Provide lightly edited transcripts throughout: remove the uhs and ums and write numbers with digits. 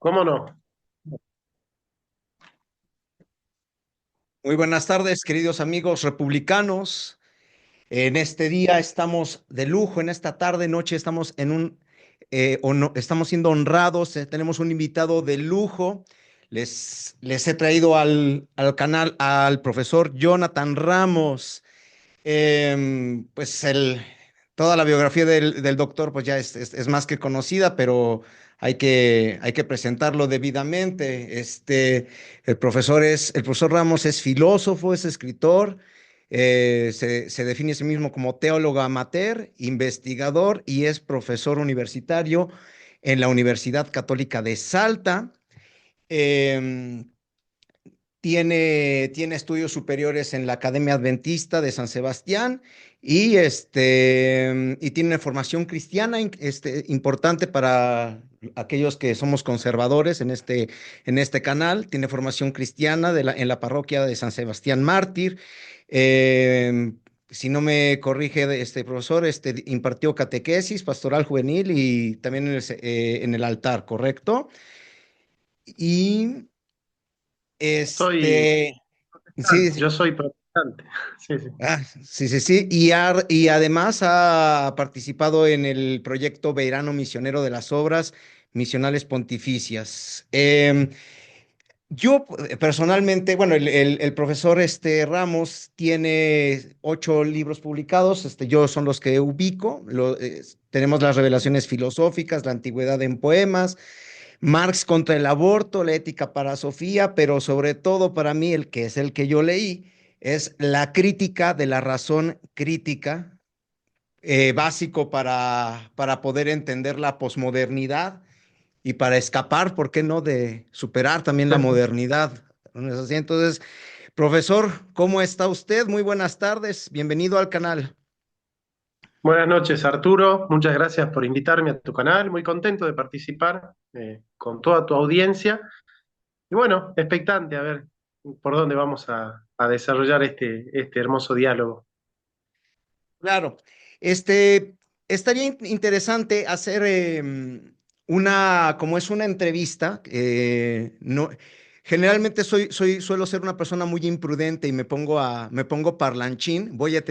¿Cómo no? Muy buenas tardes, queridos amigos republicanos. En este día estamos de lujo, en esta tarde, noche estamos estamos siendo honrados. Tenemos un invitado de lujo. Les he traído al canal al profesor Jonathan Ramos. Pues toda la biografía del doctor pues ya es más que conocida, pero hay que presentarlo debidamente. El profesor Ramos es filósofo, es escritor, se define a sí mismo como teólogo amateur, investigador y es profesor universitario en la Universidad Católica de Salta. Em, tiene estudios superiores en la Academia Adventista de San Sebastián y tiene una formación cristiana importante para aquellos que somos conservadores en este canal. Tiene formación cristiana en la parroquia de San Sebastián Mártir. Si no me corrige este profesor, impartió catequesis, pastoral juvenil y también en el altar, ¿correcto? Y Soy este, protestante, sí, yo soy protestante. Sí, sí. sí, sí, sí. Y además ha participado en el proyecto Verano Misionero de las Obras Misionales Pontificias. Yo personalmente, bueno, el profesor Ramos tiene 8 libros publicados, yo son los que ubico. Tenemos las revelaciones filosóficas, la antigüedad en poemas, Marx contra el aborto, la ética para Sofía, pero sobre todo para mí el que es el que yo leí es la crítica de la razón crítica, básico para poder entender la posmodernidad y para escapar, ¿por qué no?, de superar también la modernidad. ¿No es así? Entonces, profesor, ¿cómo está usted? Muy buenas tardes, bienvenido al canal. Buenas noches, Arturo. Muchas gracias por invitarme a tu canal. Muy contento de participar con toda tu audiencia. Y bueno, expectante a ver por dónde vamos a desarrollar este hermoso diálogo. Claro, estaría interesante hacer como es una entrevista. No, generalmente suelo ser una persona muy imprudente y me pongo parlanchín. Voy a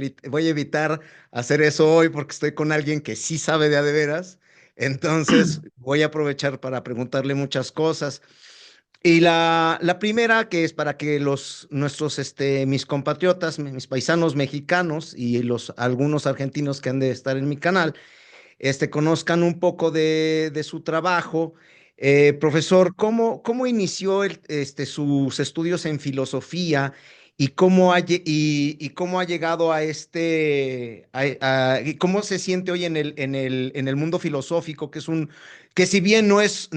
evitar hacer eso hoy porque estoy con alguien que sí sabe de a de veras. Entonces voy a aprovechar para preguntarle muchas cosas. Y la primera, que es para que mis compatriotas, mis paisanos mexicanos y algunos argentinos que han de estar en mi canal, conozcan un poco de su trabajo. Profesor, ¿cómo inició sus estudios en filosofía y y cómo ha llegado y cómo se siente hoy en el mundo filosófico, que si bien no es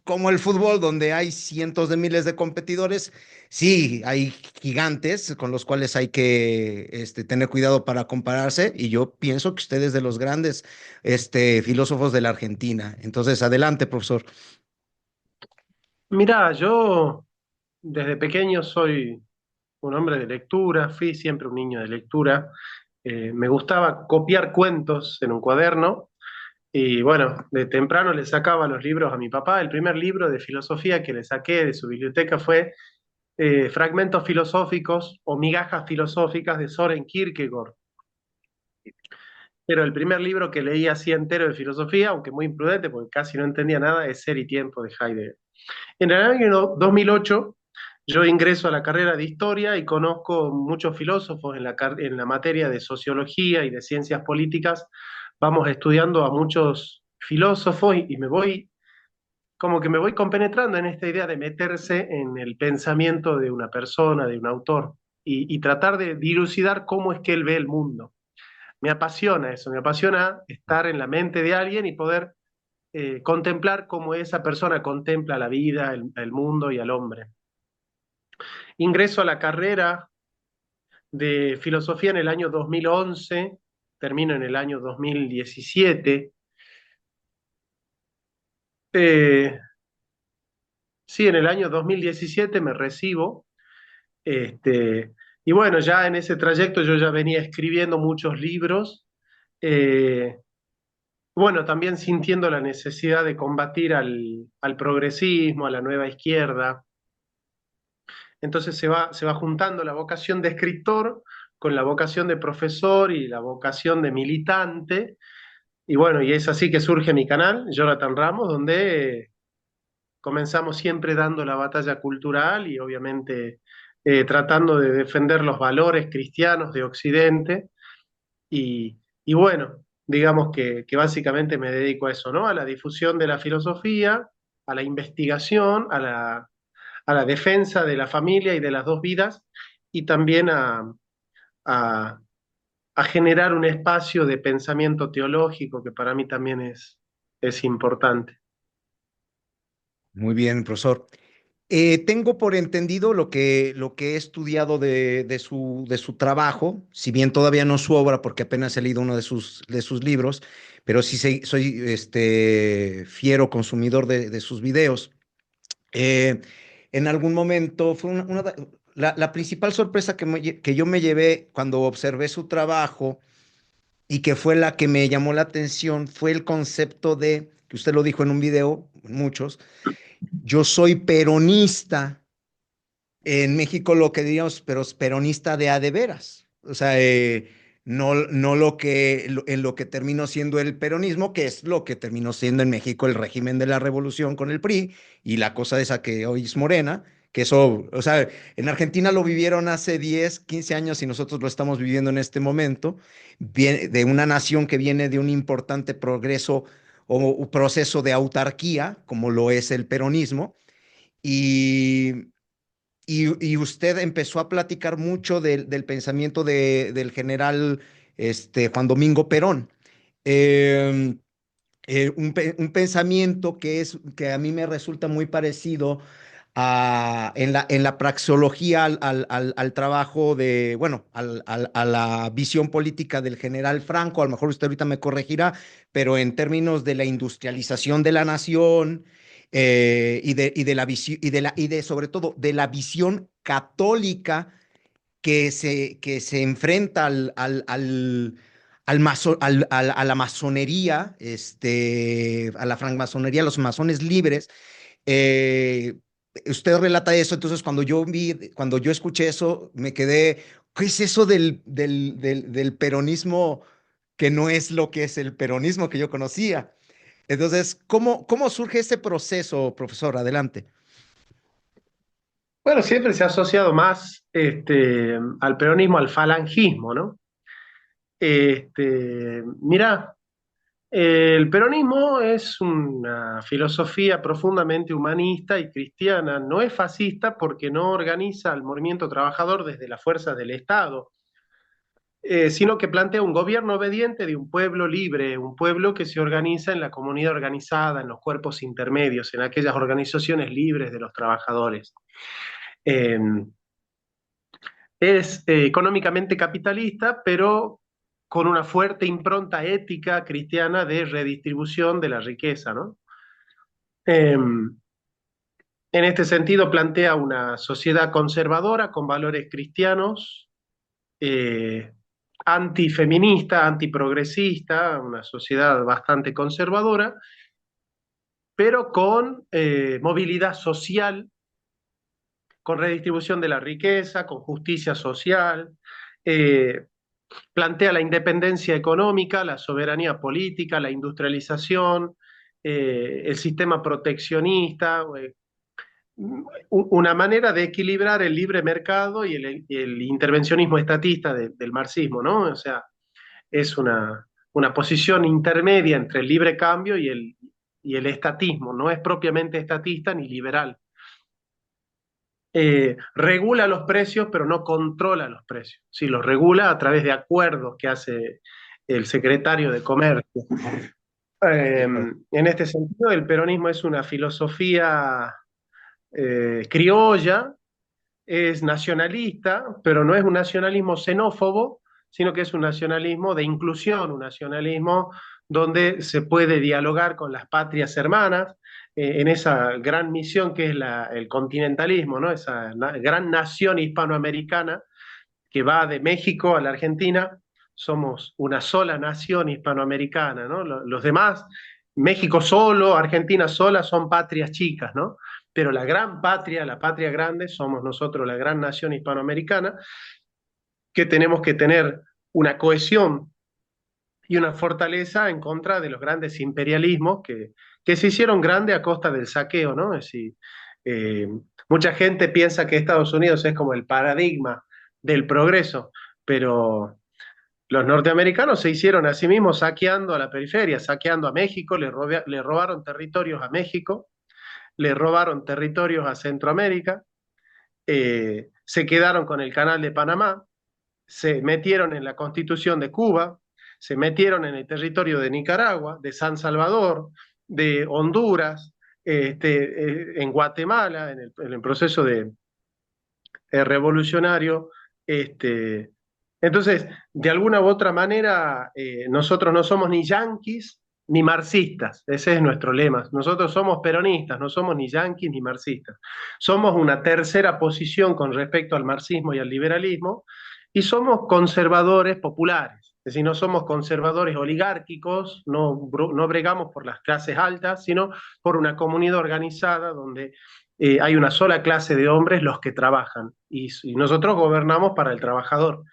como el fútbol, donde hay cientos de miles de competidores, sí, hay gigantes con los cuales hay que tener cuidado para compararse, y yo pienso que usted es de los grandes filósofos de la Argentina. Entonces, adelante, profesor. Mirá, yo desde pequeño soy un hombre de lectura, fui siempre un niño de lectura. Me gustaba copiar cuentos en un cuaderno. Y bueno, de temprano le sacaba los libros a mi papá. El primer libro de filosofía que le saqué de su biblioteca fue Fragmentos filosóficos o migajas filosóficas de Soren Kierkegaard. Pero el primer libro que leí así entero de filosofía, aunque muy imprudente porque casi no entendía nada, es Ser y Tiempo de Heidegger. En el año 2008 yo ingreso a la carrera de historia y conozco muchos filósofos en la materia de sociología y de ciencias políticas. Vamos estudiando a muchos filósofos y me voy como que me voy compenetrando en esta idea de meterse en el pensamiento de una persona, de un autor, y tratar de dilucidar cómo es que él ve el mundo. Me apasiona eso, me apasiona estar en la mente de alguien y poder contemplar cómo esa persona contempla la vida, el mundo y al hombre. Ingreso a la carrera de filosofía en el año 2011, termino en el año 2017. Eh, sí, en el año 2017 me recibo. Este, y bueno, ya en ese trayecto yo ya venía escribiendo muchos libros, eh, bueno, también sintiendo la necesidad de combatir al progresismo, a la nueva izquierda. Entonces se va juntando la vocación de escritor con la vocación de profesor y la vocación de militante. Y bueno, y es así que surge mi canal, Jonathan Ramos, donde comenzamos siempre dando la batalla cultural y obviamente tratando de defender los valores cristianos de Occidente. Y bueno, digamos que básicamente me dedico a eso, ¿no? A la difusión de la filosofía, a la investigación, a la defensa de la familia y de las dos vidas, y también a, a generar un espacio de pensamiento teológico que para mí también es importante. Muy bien, profesor. Tengo por entendido lo que he estudiado de su trabajo, si bien todavía no su obra, porque apenas he leído uno de sus libros, pero sí soy fiero consumidor de sus videos. Eh, en algún momento fue la principal sorpresa que yo me llevé cuando observé su trabajo y que fue la que me llamó la atención fue el concepto de, que usted lo dijo en un video, muchos, yo soy peronista. En México lo que diríamos, pero es peronista de veras. O sea, no en lo que terminó siendo el peronismo, que es lo que terminó siendo en México el régimen de la revolución con el PRI y la cosa esa que hoy es Morena, que eso, o sea, en Argentina lo vivieron hace 10 15 años y nosotros lo estamos viviendo en este momento, viene de una nación que viene de un importante progreso o proceso de autarquía, como lo es el peronismo. Y y usted empezó a platicar mucho del pensamiento del general Juan Domingo Perón. Eh, un pensamiento que a mí me resulta muy parecido en la praxeología al trabajo de, bueno, a la visión política del general Franco. A lo mejor usted ahorita me corregirá, pero en términos de la industrialización de la nación y de la visión y de sobre todo de la visión católica que se enfrenta a la masonería, a la francmasonería, a los masones libres. eh, Usted relata eso, entonces cuando yo escuché eso, me quedé, ¿qué es eso del peronismo que no es lo que es el peronismo que yo conocía? Entonces, cómo surge ese proceso, profesor? Adelante. Bueno, siempre se ha asociado más al peronismo, al falangismo, ¿no? Mirá, el peronismo es una filosofía profundamente humanista y cristiana. No es fascista porque no organiza al movimiento trabajador desde las fuerzas del Estado, sino que plantea un gobierno obediente de un pueblo libre, un pueblo que se organiza en la comunidad organizada, en los cuerpos intermedios, en aquellas organizaciones libres de los trabajadores. Eh, es económicamente capitalista, pero con una fuerte impronta ética cristiana de redistribución de la riqueza, ¿no? En este sentido, plantea una sociedad conservadora con valores cristianos, eh, antifeminista, antiprogresista, una sociedad bastante conservadora, pero con movilidad social, con redistribución de la riqueza, con justicia social. eh, Plantea la independencia económica, la soberanía política, la industrialización, el sistema proteccionista, una manera de equilibrar el libre mercado y el intervencionismo estatista del marxismo, ¿no? O sea, es una posición intermedia entre el libre cambio y el estatismo, no es propiamente estatista ni liberal. Regula los precios, pero no controla los precios. Sí, los regula a través de acuerdos que hace el secretario de Comercio. En este sentido, el peronismo es una filosofía criolla, es nacionalista, pero no es un nacionalismo xenófobo, sino que es un nacionalismo de inclusión, un nacionalismo donde se puede dialogar con las patrias hermanas, en esa gran misión que es el continentalismo, ¿no? Esa gran nación hispanoamericana que va de México a la Argentina, somos una sola nación hispanoamericana, ¿no? Los demás, México solo, Argentina sola, son patrias chicas, ¿no? Pero la gran patria, la patria grande, somos nosotros, la gran nación hispanoamericana, que tenemos que tener una cohesión y una fortaleza en contra de los grandes imperialismos que se hicieron grandes a costa del saqueo, ¿no? Es decir, eh, mucha gente piensa que Estados Unidos es como el paradigma del progreso, pero los norteamericanos se hicieron a sí mismos saqueando a la periferia, saqueando a México, le robaron territorios a México, le robaron territorios a Centroamérica, se quedaron con el canal de Panamá, se metieron en la constitución de Cuba, se metieron en el territorio de Nicaragua, de San Salvador, de Honduras, en Guatemala, en el proceso revolucionario. Este, entonces, de alguna u otra manera, nosotros no somos ni yanquis ni marxistas, ese es nuestro lema. Nosotros somos peronistas, no somos ni yanquis ni marxistas. Somos una tercera posición con respecto al marxismo y al liberalismo, y somos conservadores populares. Es decir, no somos conservadores oligárquicos, no bregamos por las clases altas, sino por una comunidad organizada donde hay una sola clase de hombres, los que trabajan, y nosotros gobernamos para el trabajador.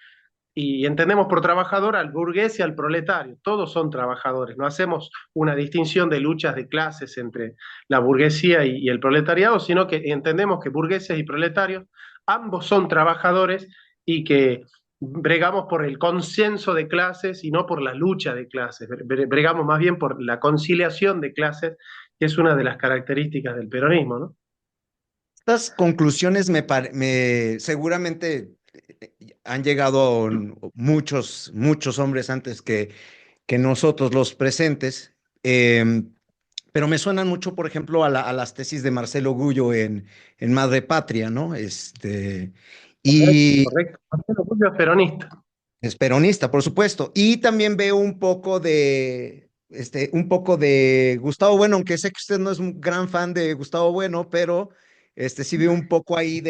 Y entendemos por trabajador al burgués y al proletario, todos son trabajadores, no hacemos una distinción de luchas de clases entre la burguesía y el proletariado, sino que entendemos que burgueses y proletarios, ambos son trabajadores y que bregamos por el consenso de clases y no por la lucha de clases, bregamos más bien por la conciliación de clases, que es una de las características del peronismo, ¿no? Estas conclusiones seguramente han llegado muchos hombres antes que nosotros, los presentes, pero me suenan mucho, por ejemplo, a las tesis de Marcelo Gullo en Madre Patria, ¿no? Correcto, Y correcto. Marcelo Julio es peronista. es peronista, por supuesto. Y también veo un poco de Gustavo Bueno, aunque sé que usted no es un gran fan de Gustavo Bueno, pero sí veo un poco ahí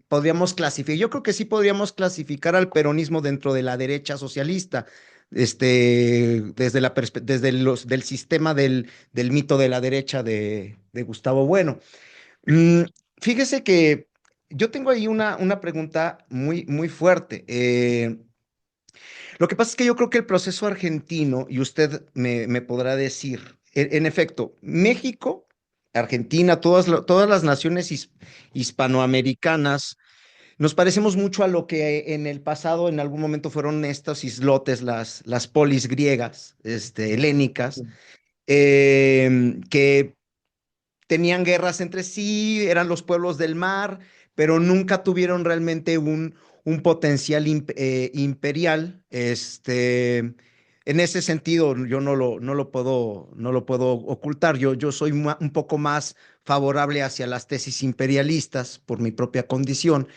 podríamos clasificar, yo creo que sí podríamos clasificar al peronismo dentro de la derecha socialista, del sistema del mito de la derecha de Gustavo Bueno. Mm, Fíjese que yo tengo ahí una pregunta muy fuerte. Lo que pasa es que yo creo que el proceso argentino, y usted me podrá decir, en efecto, México, Argentina, todas las naciones hispanoamericanas, nos parecemos mucho a lo que en el pasado, en algún momento, fueron estos islotes, las polis griegas, helénicas, que tenían guerras entre sí, eran los pueblos del mar, pero nunca tuvieron realmente un potencial imperial. En ese sentido, yo no lo puedo ocultar. Yo soy un poco más favorable hacia las tesis imperialistas por mi propia condición,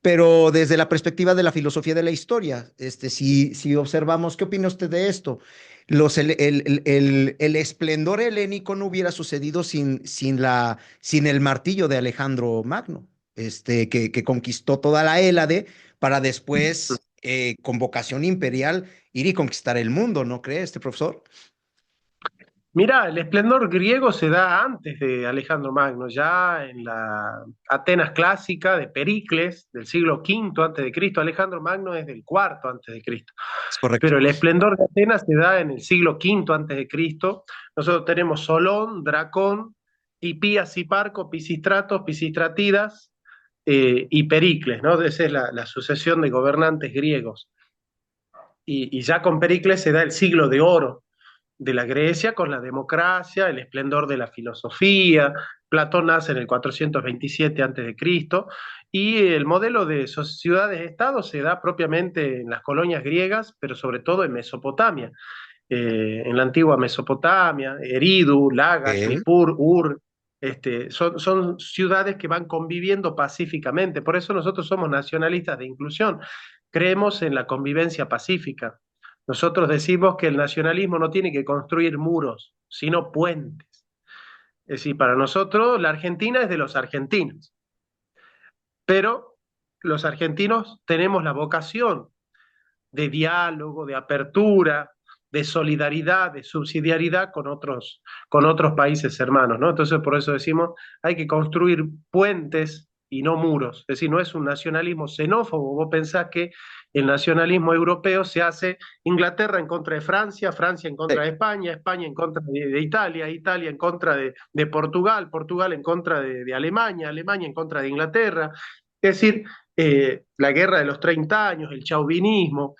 pero desde la perspectiva de la filosofía de la historia, si observamos, ¿qué opina usted de esto? El esplendor helénico no hubiera sucedido sin el martillo de Alejandro Magno, que conquistó toda la Hélade para después, con vocación imperial, ir y conquistar el mundo, ¿no cree este profesor? Mira, el esplendor griego se da antes de Alejandro Magno, ya en la Atenas clásica de Pericles, del siglo V antes de Cristo. Alejandro Magno es del cuarto antes de Cristo. Es correcto. Pero el esplendor de Atenas se da en el siglo V antes de Cristo. Nosotros tenemos Solón, Dracón, Hipías y Parco, Pisistratos, Pisistratidas y Pericles, ¿no? Esa es la sucesión de gobernantes griegos. Y ya con Pericles se da el siglo de oro de la Grecia con la democracia, el esplendor de la filosofía. Platón nace en el 427 a.C. y el modelo de ciudades-estado se da propiamente en las colonias griegas, pero sobre todo en Mesopotamia, en la antigua Mesopotamia, Eridu, Lagash, Ok. Nippur, Ur. Son ciudades que van conviviendo pacíficamente. Por eso nosotros somos nacionalistas de inclusión. Creemos en la convivencia pacífica. Nosotros decimos que el nacionalismo no tiene que construir muros, sino puentes. Es decir, para nosotros la Argentina es de los argentinos, pero los argentinos tenemos la vocación de diálogo, de apertura, de solidaridad, de subsidiariedad con otros países hermanos, ¿no? Entonces, por eso decimos, hay que construir puentes y no muros. Es decir, no es un nacionalismo xenófobo. Vos pensás que el nacionalismo europeo se hace Inglaterra en contra de Francia, Francia en contra Sí. de España, España en contra de Italia, Italia en contra de Portugal, Portugal en contra de Alemania, Alemania en contra de Inglaterra. Es decir, la guerra de los 30 años, el chauvinismo,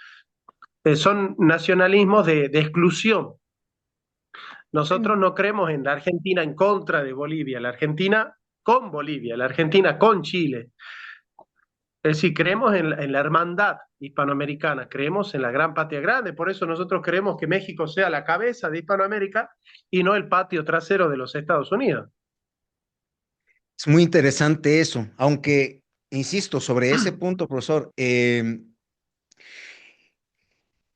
son nacionalismos de exclusión. Nosotros no creemos en la Argentina en contra de Bolivia, la Argentina con Bolivia, la Argentina con Chile. Es decir, creemos en la hermandad hispanoamericana, creemos en la gran patria grande, por eso nosotros creemos que México sea la cabeza de Hispanoamérica y no el patio trasero de los Estados Unidos. Es muy interesante eso, aunque, insisto, sobre ese punto, profesor,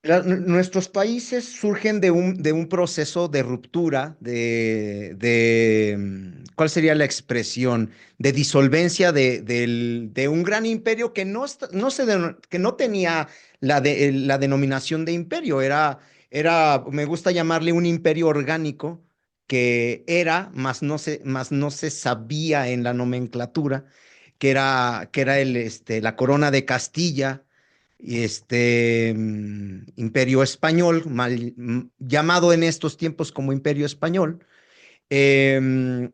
nuestros países surgen de un proceso de ruptura, ¿cuál sería la expresión? De disolvencia de un gran imperio que que no tenía la denominación de imperio, me gusta llamarle un imperio orgánico, que era, más no se sabía en la nomenclatura, que era la corona de Castilla y Imperio Español, llamado en estos tiempos como Imperio Español, em,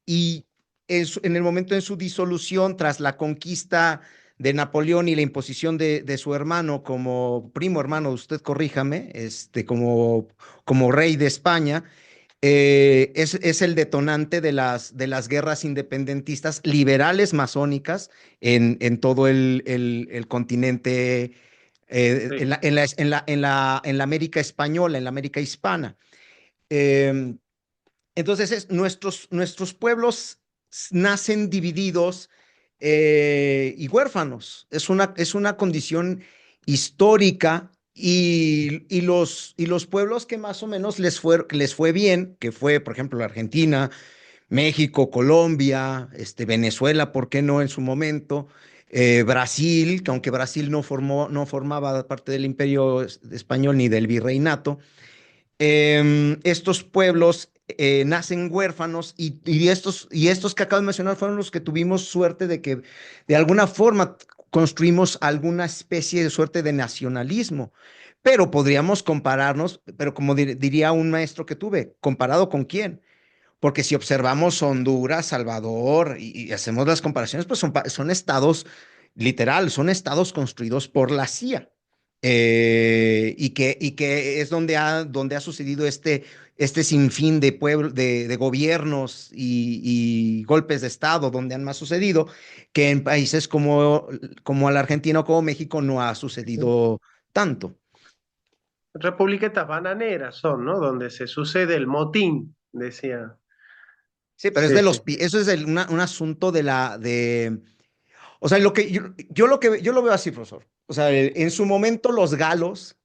y en el momento de su disolución, tras la conquista de Napoleón y la imposición de su hermano como primo hermano, usted corríjame, como rey de España, es el detonante de las guerras independentistas liberales masónicas en todo el continente, Sí. en la América española, en la América hispana. Eh, entonces, nuestros pueblos nacen divididos y huérfanos. Es una condición histórica y los pueblos que más o menos les fue bien, que fue, por ejemplo, la Argentina, México, Colombia, Venezuela, ¿por qué no en su momento? Brasil, que aunque Brasil no formaba parte del Imperio Español ni del Virreinato, estos pueblos nacen huérfanos y estos que acabo de mencionar fueron los que tuvimos suerte de que de alguna forma construimos alguna especie de suerte de nacionalismo. Pero podríamos compararnos, pero como diría un maestro que tuve, ¿comparado con quién? Porque si observamos Honduras, Salvador y hacemos las comparaciones, pues son estados, literal, son estados construidos por la CIA. Y que es donde ha sucedido este sinfín de gobiernos y golpes de Estado, donde han más sucedido, que en países como la Argentina o como México no ha sucedido tanto. Republiquetas bananeras son, ¿no? Donde se sucede el motín, decía. Sí, pero es Sí, de sí. eso es un asunto o sea, yo lo veo así, profesor. O sea, en su momento los galos,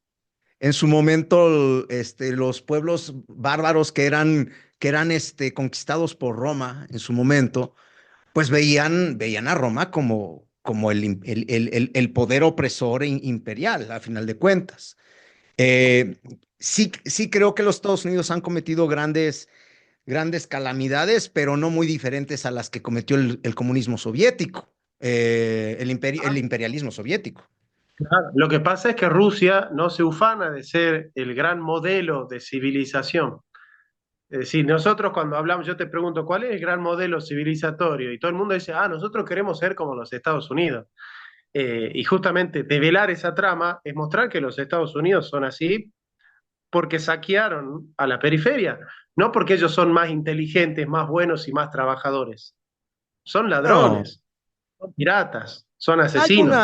en su momento los pueblos bárbaros que eran conquistados por Roma en su momento, pues veían a Roma como el poder opresor imperial, a final de cuentas. Eh, sí creo que los Estados Unidos han cometido grandes calamidades, pero no muy diferentes a las que cometió el comunismo soviético, el imperialismo soviético. Claro. Lo que pasa es que Rusia no se ufana de ser el gran modelo de civilización. Es decir, nosotros cuando hablamos, yo te pregunto, ¿cuál es el gran modelo civilizatorio? Y todo el mundo dice, nosotros queremos ser como los Estados Unidos. Y justamente develar esa trama es mostrar que los Estados Unidos son así porque saquearon a la periferia, no porque ellos son más inteligentes, más buenos y más trabajadores. Son Bueno, ladrones, son piratas, son asesinos.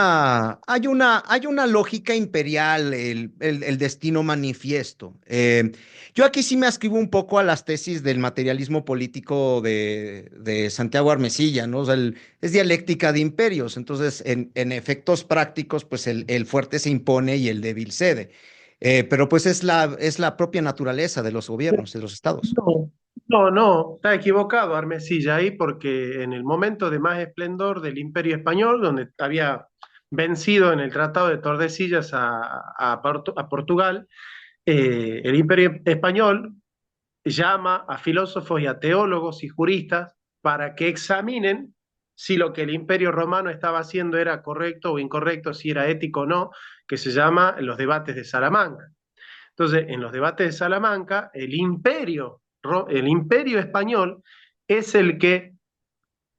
hay una lógica imperial, el destino manifiesto. Yo aquí sí me ascribo un poco a las tesis del materialismo político de Santiago Armesilla, ¿no? O sea, es dialéctica de imperios. Entonces, en efectos prácticos, pues el fuerte se impone y el débil cede. Pero pues es la propia naturaleza de los gobiernos, de los estados. No, no, está equivocado Armesilla ahí porque en el momento de más esplendor del Imperio Español, donde había vencido en el Tratado de Tordesillas a Portugal, el Imperio Español llama a filósofos y a teólogos y juristas para que examinen si lo que el Imperio Romano estaba haciendo era correcto o incorrecto, si era ético o no, que se llama los debates de Salamanca. Entonces, en los debates de Salamanca, el imperio español es el que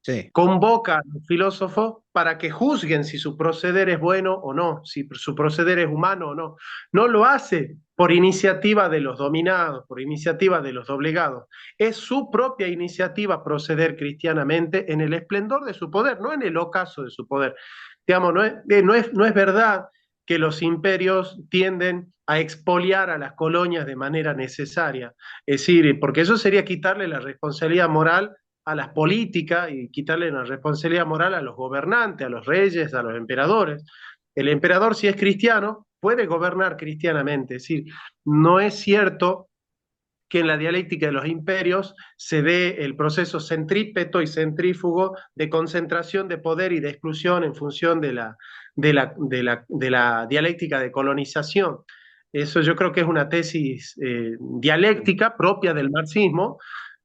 Sí. convoca a los filósofos para que juzguen si su proceder es bueno o no, si su proceder es humano o no. No lo hace por iniciativa de los dominados, por iniciativa de los doblegados. Es su propia iniciativa proceder cristianamente en el esplendor de su poder, no en el ocaso de su poder. Digamos, no es verdad que los imperios tienden a expoliar a las colonias de manera necesaria. Es decir, porque eso sería quitarle la responsabilidad moral a las políticas y quitarle la responsabilidad moral a los gobernantes, a los reyes, a los emperadores. El emperador, si es cristiano, puede gobernar cristianamente. Es decir, no es cierto que en la dialéctica de los imperios se dé el proceso centrípeto y centrífugo de concentración de poder y de exclusión en función de la dialéctica de colonización. Eso yo creo que es una tesis dialéctica propia del marxismo,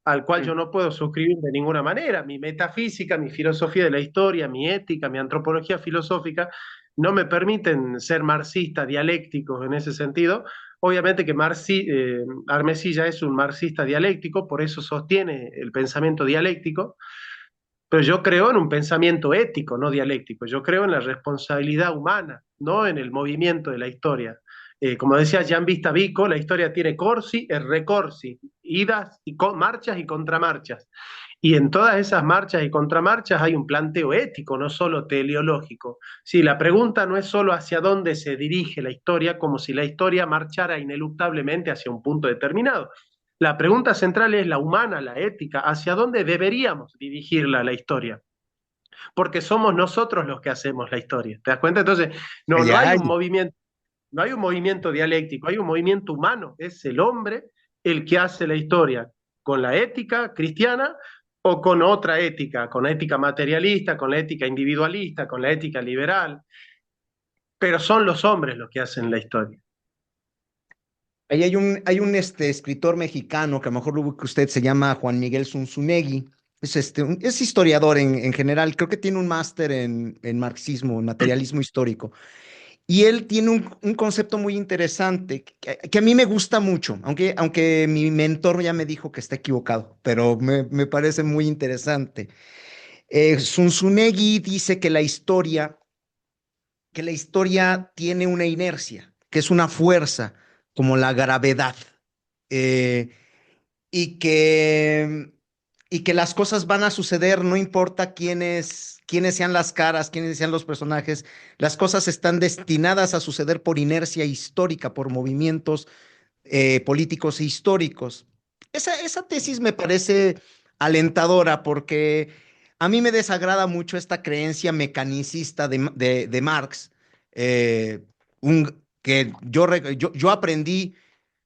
al cual yo no puedo suscribir de ninguna manera. Mi metafísica, mi filosofía de la historia, mi ética, mi antropología filosófica no me permiten ser marxista dialécticos en ese sentido. Obviamente que Armesilla es un marxista dialéctico, por eso sostiene el pensamiento dialéctico, pero yo creo en un pensamiento ético, no dialéctico. Yo creo en la responsabilidad humana, no en el movimiento de la historia. Como decía Gianvita Vico, la historia tiene corsi e recorsi, idas y marchas y contramarchas. Y en todas esas marchas y contramarchas hay un planteo ético, no solo teleológico. Sí, la pregunta no es solo hacia dónde se dirige la historia, como si la historia marchara ineluctablemente hacia un punto determinado. La pregunta central es la humana, la ética, hacia dónde deberíamos dirigirla la historia, porque somos nosotros los que hacemos la historia. ¿Te das cuenta? Entonces, Ay, no hay ay. un movimiento, no hay un movimiento dialéctico, hay un movimiento humano, es el hombre el que hace la historia con la ética cristiana o con otra ética, con la ética materialista, con la ética individualista, con la ética liberal, pero son los hombres los que hacen la historia. Ahí hay un escritor mexicano que a lo mejor lo ubica usted, se llama Juan Miguel Zunzunegui. Es historiador en general, creo que tiene un máster en marxismo, en materialismo histórico. Y él tiene un concepto muy interesante que a mí me gusta mucho, aunque mi mentor ya me dijo que está equivocado, pero me parece muy interesante. Zunzunegui dice que la historia tiene una inercia, que es una fuerza, como la gravedad, eh, y que, y que las cosas van a suceder, no importa quiénes sean las caras, quiénes sean los personajes, las cosas están destinadas a suceder por inercia histórica, por movimientos políticos e históricos. Esa tesis me parece alentadora porque a mí me desagrada mucho esta creencia mecanicista de Marx, eh, que yo aprendí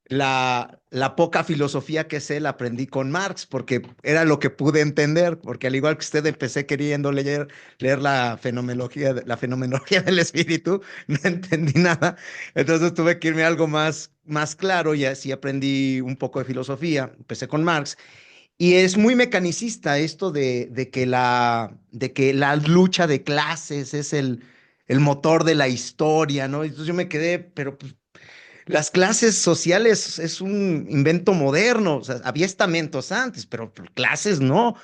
la poca filosofía que sé, la aprendí con Marx, porque era lo que pude entender, porque al igual que usted empecé queriendo leer la fenomenología del espíritu, no entendí nada, entonces tuve que irme a algo más claro y así aprendí un poco de filosofía, empecé con Marx. Y es muy mecanicista esto de que la lucha de clases es el motor de la historia, ¿no? Entonces yo me quedé, pero pues, las clases sociales es un invento moderno, o sea, había estamentos antes, pero clases no.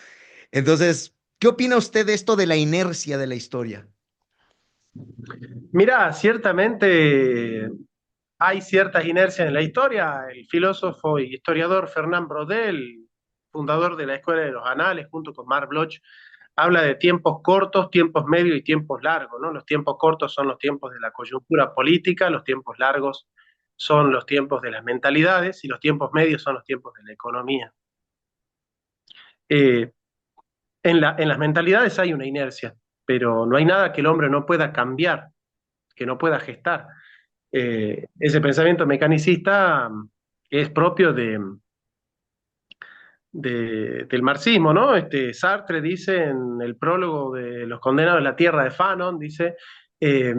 Entonces, ¿qué opina usted de esto de la inercia de la historia? Mira, ciertamente hay ciertas inercias en la historia. El filósofo y historiador Fernand Braudel, fundador de la Escuela de los Anales, junto con Marc Bloch, habla de tiempos cortos, tiempos medios y tiempos largos, ¿no? Los tiempos cortos son los tiempos de la coyuntura política, los tiempos largos son los tiempos de las mentalidades y los tiempos medios son los tiempos de la economía. Eh, en las mentalidades hay una inercia, pero no hay nada que el hombre no pueda cambiar, que no pueda gestar. Ese pensamiento mecanicista es propio del marxismo, ¿no? Sartre dice en el prólogo de Los condenados de la tierra de Fanon, dice Eh,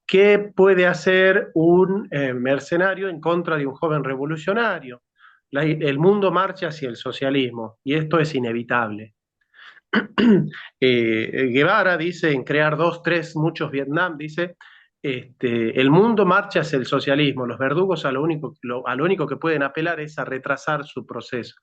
¿Qué puede hacer un mercenario en contra de un joven revolucionario? El mundo marcha hacia el socialismo y esto es inevitable. Guevara dice en Crear dos, tres, muchos Vietnam, dice, el mundo marcha hacia el socialismo, los verdugos a lo único que pueden apelar es a retrasar su proceso.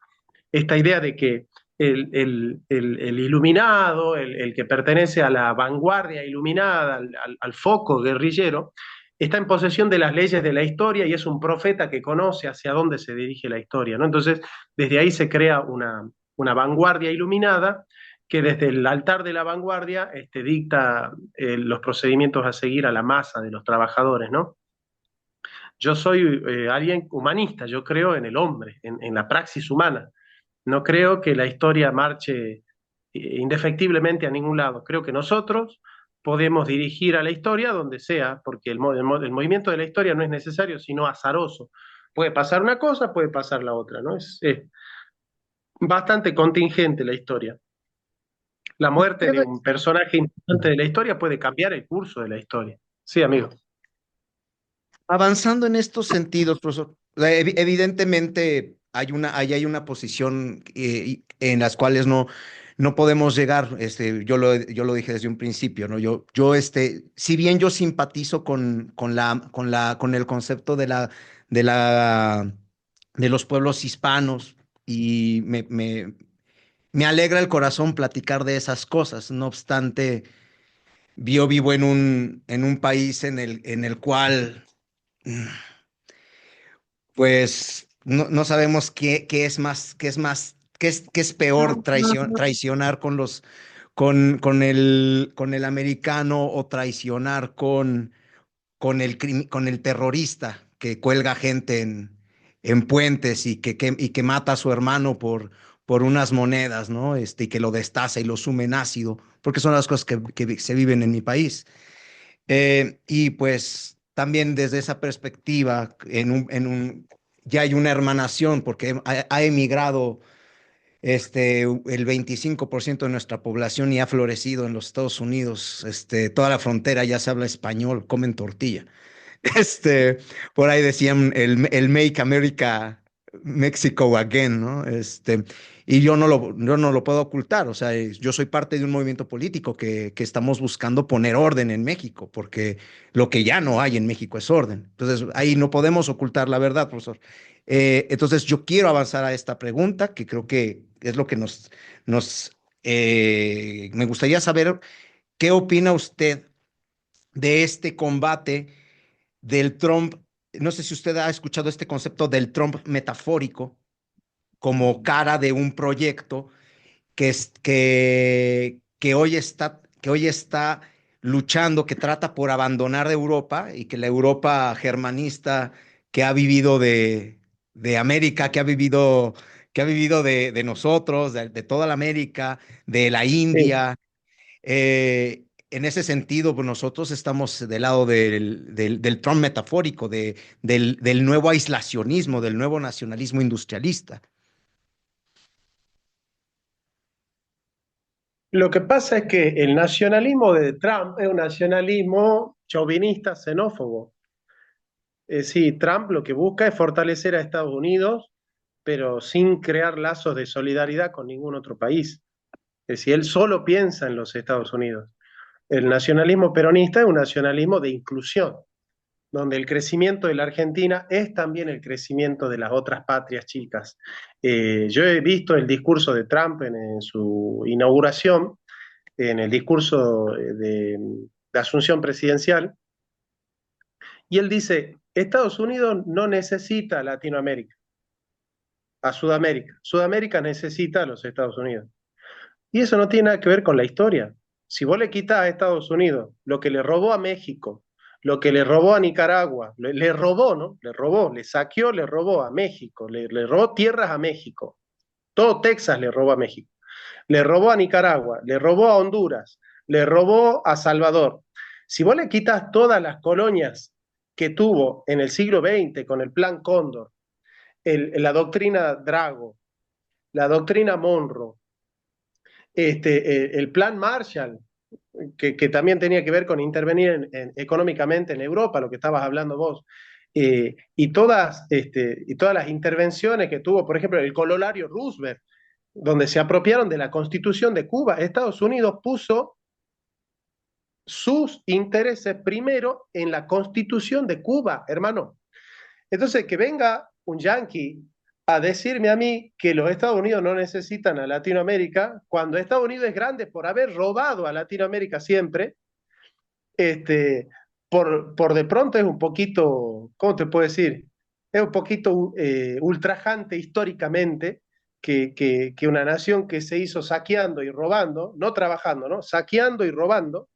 Esta idea de que el iluminado, el que pertenece a la vanguardia iluminada, al foco guerrillero, está en posesión de las leyes de la historia y es un profeta que conoce hacia dónde se dirige la historia, ¿no? Entonces, desde ahí se crea una vanguardia iluminada que desde el altar de la vanguardia dicta los procedimientos a seguir a la masa de los trabajadores, ¿no? Yo soy alguien humanista, yo creo en el hombre, en la praxis humana. No creo que la historia marche indefectiblemente a ningún lado. Creo que nosotros podemos dirigir a la historia donde sea, porque el movimiento de la historia no es necesario, sino azaroso. Puede pasar una cosa, puede pasar la otra, ¿no? Es bastante contingente la historia. La muerte de un personaje importante de la historia puede cambiar el curso de la historia. Sí, amigo. Avanzando en estos sentidos, profesor, evidentemente ahí hay una posición en las cuales no podemos llegar. Yo lo dije desde un principio, ¿no? Si bien yo simpatizo con el concepto de los pueblos hispanos y me alegra el corazón platicar de esas cosas. No obstante, yo vivo en un país en el cual pues no sabemos qué es peor, traicionar con el americano o traicionar con el terrorista que cuelga gente en puentes y que mata a su hermano por unas monedas, ¿no? Y que lo destaza y lo sume en ácido, porque son las cosas que se viven en mi país. Y pues también desde esa perspectiva, ya hay una hermanación, porque ha emigrado el 25% de nuestra población y ha florecido en los Estados Unidos. Toda la frontera ya se habla español, comen tortilla. Este, por ahí decían el Make America Mexico Again, ¿no? Y yo no lo puedo ocultar, o sea, yo soy parte de un movimiento político que estamos buscando poner orden en México, porque lo que ya no hay en México es orden. Entonces, ahí no podemos ocultar la verdad, profesor. Entonces, yo quiero avanzar a esta pregunta, que creo que es lo que me gustaría saber, ¿qué opina usted de este combate del Trump? No sé si usted ha escuchado este concepto del Trump metafórico como cara de un proyecto que hoy está luchando, que trata por abandonar Europa y que la Europa germanista que ha vivido de América, que ha vivido de nosotros, de toda la América, de la Sí. India. En ese sentido, pues nosotros estamos del lado del Trump metafórico, del nuevo aislacionismo, del nuevo nacionalismo industrialista. Lo que pasa es que el nacionalismo de Trump es un nacionalismo chauvinista, xenófobo. Sí, Trump lo que busca es fortalecer a Estados Unidos, pero sin crear lazos de solidaridad con ningún otro país. Es decir, él solo piensa en los Estados Unidos. El nacionalismo peronista es un nacionalismo de inclusión, donde el crecimiento de la Argentina es también el crecimiento de las otras patrias chicas. Yo he visto el discurso de Trump en su inauguración, en el discurso de asunción presidencial, y él dice, Estados Unidos no necesita a Latinoamérica, a Sudamérica. Sudamérica necesita a los Estados Unidos. Y eso no tiene nada que ver con la historia. Si vos le quitas a Estados Unidos lo que le robó a México, lo que le robó a Nicaragua, le robó, ¿no? Le robó, le saqueó, le robó a México, le robó tierras a México. Todo Texas le robó a México. Le robó a Nicaragua, le robó a Honduras, le robó a Salvador. Si vos le quitas todas las colonias que tuvo en el siglo XX con el Plan Cóndor, la doctrina Drago, la doctrina Monroe, el Plan Marshall, que también tenía que ver con intervenir económicamente en Europa, lo que estabas hablando vos. Y todas las intervenciones que tuvo, por ejemplo, el cololario Roosevelt, donde se apropiaron de la Constitución de Cuba. Estados Unidos puso sus intereses primero en la Constitución de Cuba, hermano. Entonces, que venga un yanqui a decirme a mí que los Estados Unidos no necesitan a Latinoamérica, cuando Estados Unidos es grande por haber robado a Latinoamérica siempre, este, por de pronto es un poquito, ¿cómo te puedo decir? Es un poquito ultrajante históricamente que una nación que se hizo saqueando y robando, no trabajando, ¿no? Saqueando y robando,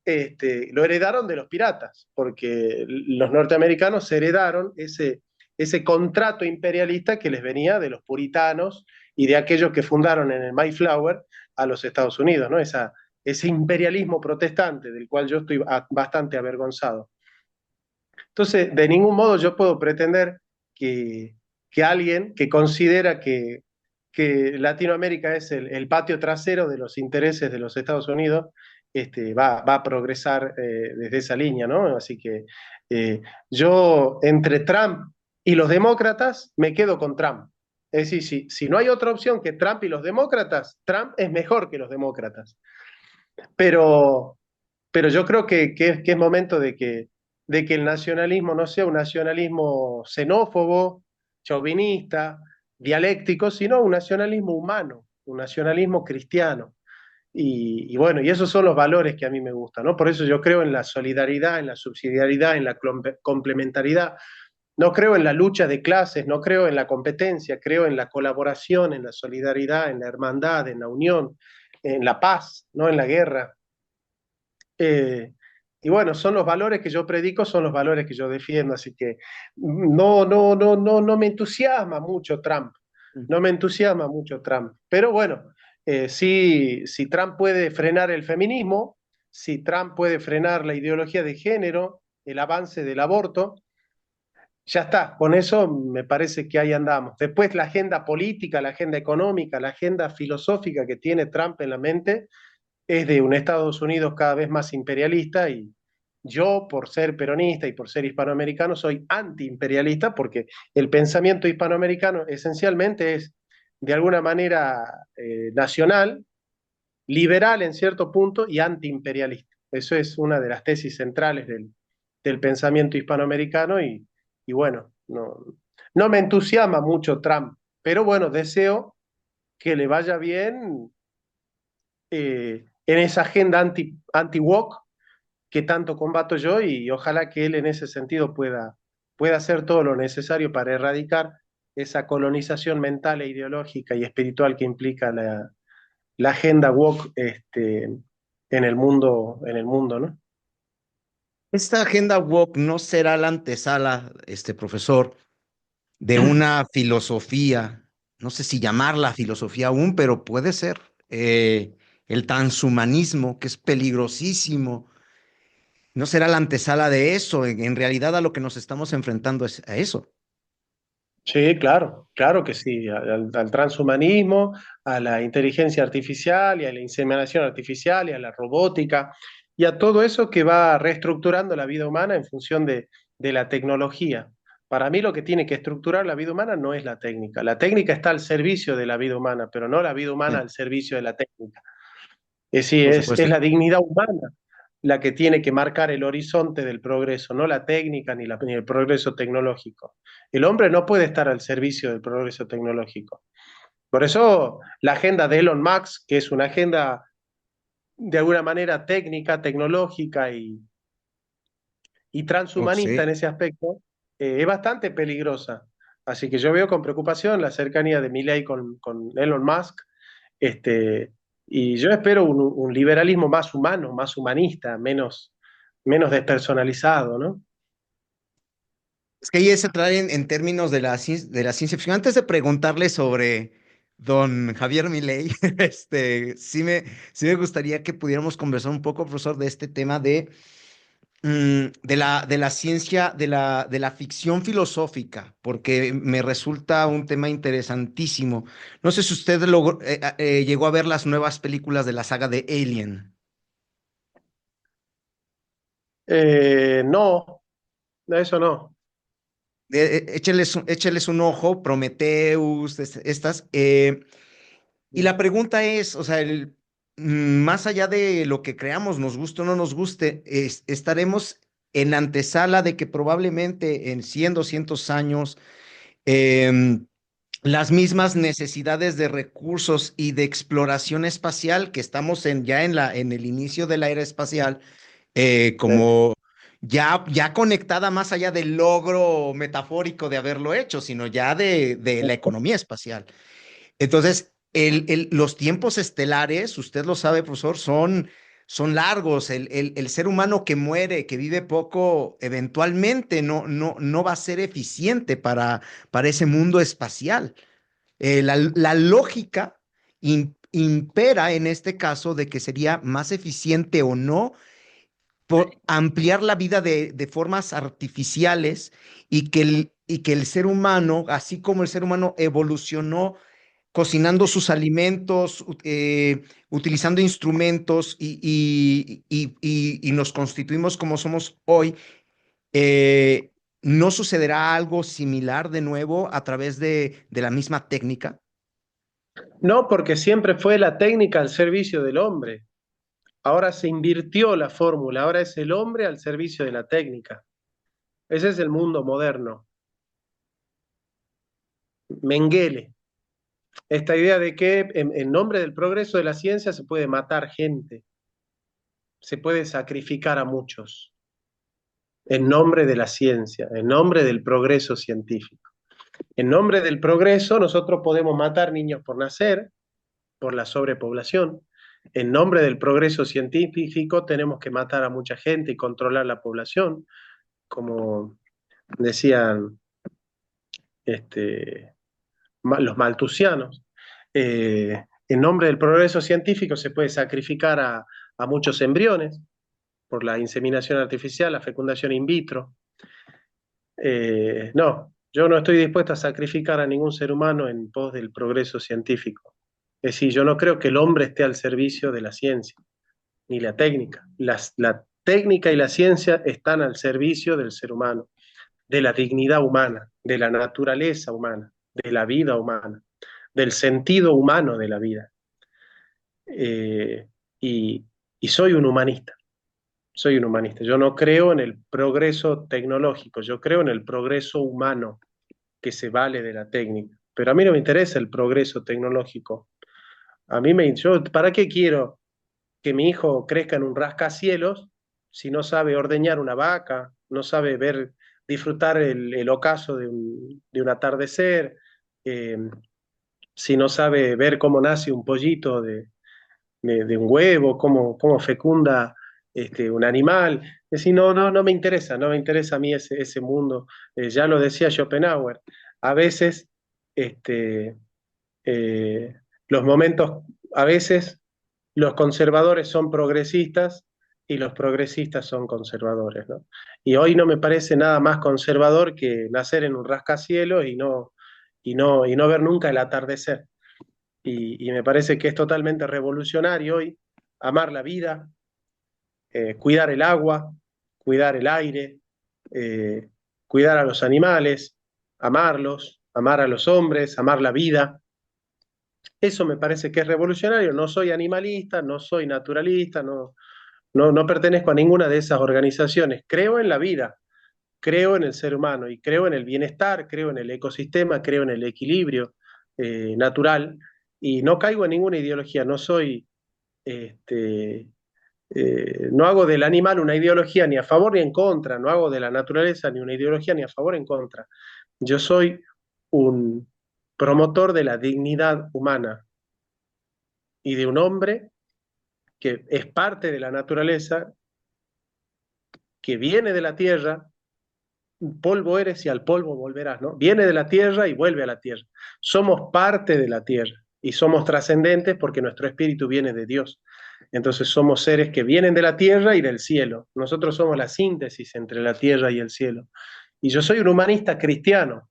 lo heredaron de los piratas, porque los norteamericanos heredaron ese contrato imperialista que les venía de los puritanos y de aquellos que fundaron en el Mayflower a los Estados Unidos, ¿no? Ese imperialismo protestante del cual yo estoy bastante avergonzado. Entonces, de ningún modo yo puedo pretender que, que alguien que considera que Latinoamérica es el patio trasero de los intereses de los Estados Unidos, va a progresar desde esa línea, ¿no? Así que yo, entre Trump y los demócratas, me quedo con Trump. Es decir, si no hay otra opción que Trump y los demócratas, Trump es mejor que los demócratas. Pero, pero yo creo que es momento de que el nacionalismo no sea un nacionalismo xenófobo, chauvinista, dialéctico, sino un nacionalismo humano, un nacionalismo cristiano. Y bueno, y esos son los valores que a mí me gustan, ¿no? Por eso yo creo en la solidaridad, en la subsidiariedad, en la complementariedad. No creo en la lucha de clases, no creo en la competencia, creo en la colaboración, en la solidaridad, en la hermandad, en la unión, en la paz, no en la guerra. Eh, y bueno, son los valores que yo predico, son los valores que yo defiendo, así que no me entusiasma mucho Trump, no me entusiasma mucho Trump. Pero bueno, si Trump puede frenar el feminismo, si Trump puede frenar la ideología de género, el avance del aborto, ya está, con eso me parece que ahí andamos. Después la agenda política, la agenda económica, la agenda filosófica que tiene Trump en la mente es de un Estados Unidos cada vez más imperialista y yo, por ser peronista y por ser hispanoamericano, soy antiimperialista porque el pensamiento hispanoamericano esencialmente es de alguna manera nacional, liberal en cierto punto y antiimperialista. Eso es una de las tesis centrales del pensamiento hispanoamericano y bueno, no me entusiasma mucho Trump, pero bueno, deseo que le vaya bien en esa agenda anti-woke que tanto combato yo y ojalá que él en ese sentido pueda hacer todo lo necesario para erradicar esa colonización mental e ideológica y espiritual que implica la agenda woke en el mundo, ¿no? Esta agenda woke no será la antesala, profesor, de una filosofía, no sé si llamarla filosofía aún, pero puede ser el transhumanismo, que es peligrosísimo. No será la antesala de eso, en realidad a lo que nos estamos enfrentando es a eso. Sí, claro, claro que sí, al transhumanismo, a la inteligencia artificial y a la inseminación artificial y a la robótica y a todo eso que va reestructurando la vida humana en función de la tecnología. Para mí lo que tiene que estructurar la vida humana no es la técnica está al servicio de la vida humana, pero no la vida humana Sí, al servicio de la técnica. Es decir, por es supuesto. la dignidad humana la que tiene que marcar el horizonte del progreso, no la técnica ni el progreso tecnológico. El hombre no puede estar al servicio del progreso tecnológico. Por eso la agenda de Elon Musk, que es una agenda de alguna manera técnica, tecnológica y Oh, transhumanista sí. en ese aspecto, es bastante peligrosa. Así que yo veo con preocupación la cercanía de Milley con Elon Musk, este, y yo espero un liberalismo más humano, más humanista, menos despersonalizado, ¿no? Es que ahí se trae en términos de de la ciencia ficción. Antes de preguntarle sobre don Javier Milei, sí me gustaría que pudiéramos conversar un poco, profesor, de este tema de la ciencia, de la ficción filosófica, porque me resulta un tema interesantísimo. No sé si usted llegó a ver las nuevas películas de la saga de Alien. No, eso no. Écheles un ojo, Prometheus, estas. Y la pregunta es, o sea, más allá de lo que creamos, nos guste o no nos guste, estaremos en antesala de que probablemente en 100, 200 años, em, las mismas necesidades de recursos y de exploración espacial que estamos ya en el inicio de la era espacial, como ya conectada más allá del logro metafórico de haberlo hecho, sino ya de la economía espacial. Entonces, los tiempos estelares, usted lo sabe, profesor, son largos. El ser humano que muere, que vive poco, eventualmente no va a ser eficiente para ese mundo espacial. La lógica impera en este caso de que sería más eficiente o no por ampliar la vida de formas artificiales y que el ser humano, así como el ser humano evolucionó cocinando sus alimentos, utilizando instrumentos y nos constituimos como somos hoy, eh, ¿no sucederá algo similar de nuevo a través de la misma técnica? No, porque siempre fue la técnica al servicio del hombre. Ahora se invirtió la fórmula, ahora es el hombre al servicio de la técnica. Ese es el mundo moderno. Mengele, esta idea de que en nombre del progreso de la ciencia se puede matar gente, se puede sacrificar a muchos, en nombre de la ciencia, en nombre del progreso científico. En nombre del progreso nosotros podemos matar niños por nacer, por la sobrepoblación. En nombre del progreso científico tenemos que matar a mucha gente y controlar la población, como decían este, los maltusianos. En nombre del progreso científico se puede sacrificar a muchos embriones por la inseminación artificial, la fecundación in vitro. No, yo no estoy dispuesto a sacrificar a ningún ser humano en pos del progreso científico. Es decir, yo no creo que el hombre esté al servicio de la ciencia, ni la técnica. La técnica y la ciencia están al servicio del ser humano, de la dignidad humana, de la naturaleza humana, de la vida humana, del sentido humano de la vida. Eh, y, y soy un humanista, soy un humanista. Yo no creo en el progreso tecnológico, yo creo en el progreso humano que se vale de la técnica. Pero a mí no me interesa el progreso tecnológico. ¿Para qué quiero que mi hijo crezca en un rascacielos si no sabe ordeñar una vaca, no sabe disfrutar el ocaso de un atardecer, eh, si no sabe ver cómo nace un pollito de un huevo, cómo fecunda un animal? Es decir, no me interesa, no me interesa a mí ese mundo. Ya lo decía Schopenhauer, a veces este, eh, los momentos, a veces los conservadores son progresistas y los progresistas son conservadores, ¿no? Y hoy no me parece nada más conservador que nacer en un rascacielos y no ver nunca el atardecer. Y me parece que es totalmente revolucionario hoy amar la vida, cuidar el agua, cuidar el aire, eh, cuidar a los animales, amarlos, amar a los hombres, amar la vida. Eso me parece que es revolucionario. No soy animalista, no soy naturalista, no pertenezco a ninguna de esas organizaciones. Creo en la vida, creo en el ser humano y creo en el bienestar, creo en el ecosistema, creo en el equilibrio natural y no caigo en ninguna ideología. Este, no hago del animal una ideología ni a favor ni en contra, no hago de la naturaleza ni una ideología ni a favor ni en contra. Yo soy un promotor de la dignidad humana y de un hombre que es parte de la naturaleza, que viene de la tierra, polvo eres y al polvo volverás, ¿no? Viene de la tierra y vuelve a la tierra. Somos parte de la tierra y somos trascendentes porque nuestro espíritu viene de Dios. Entonces somos seres que vienen de la tierra y del cielo. Nosotros somos la síntesis entre la tierra y el cielo. Y yo soy un humanista cristiano.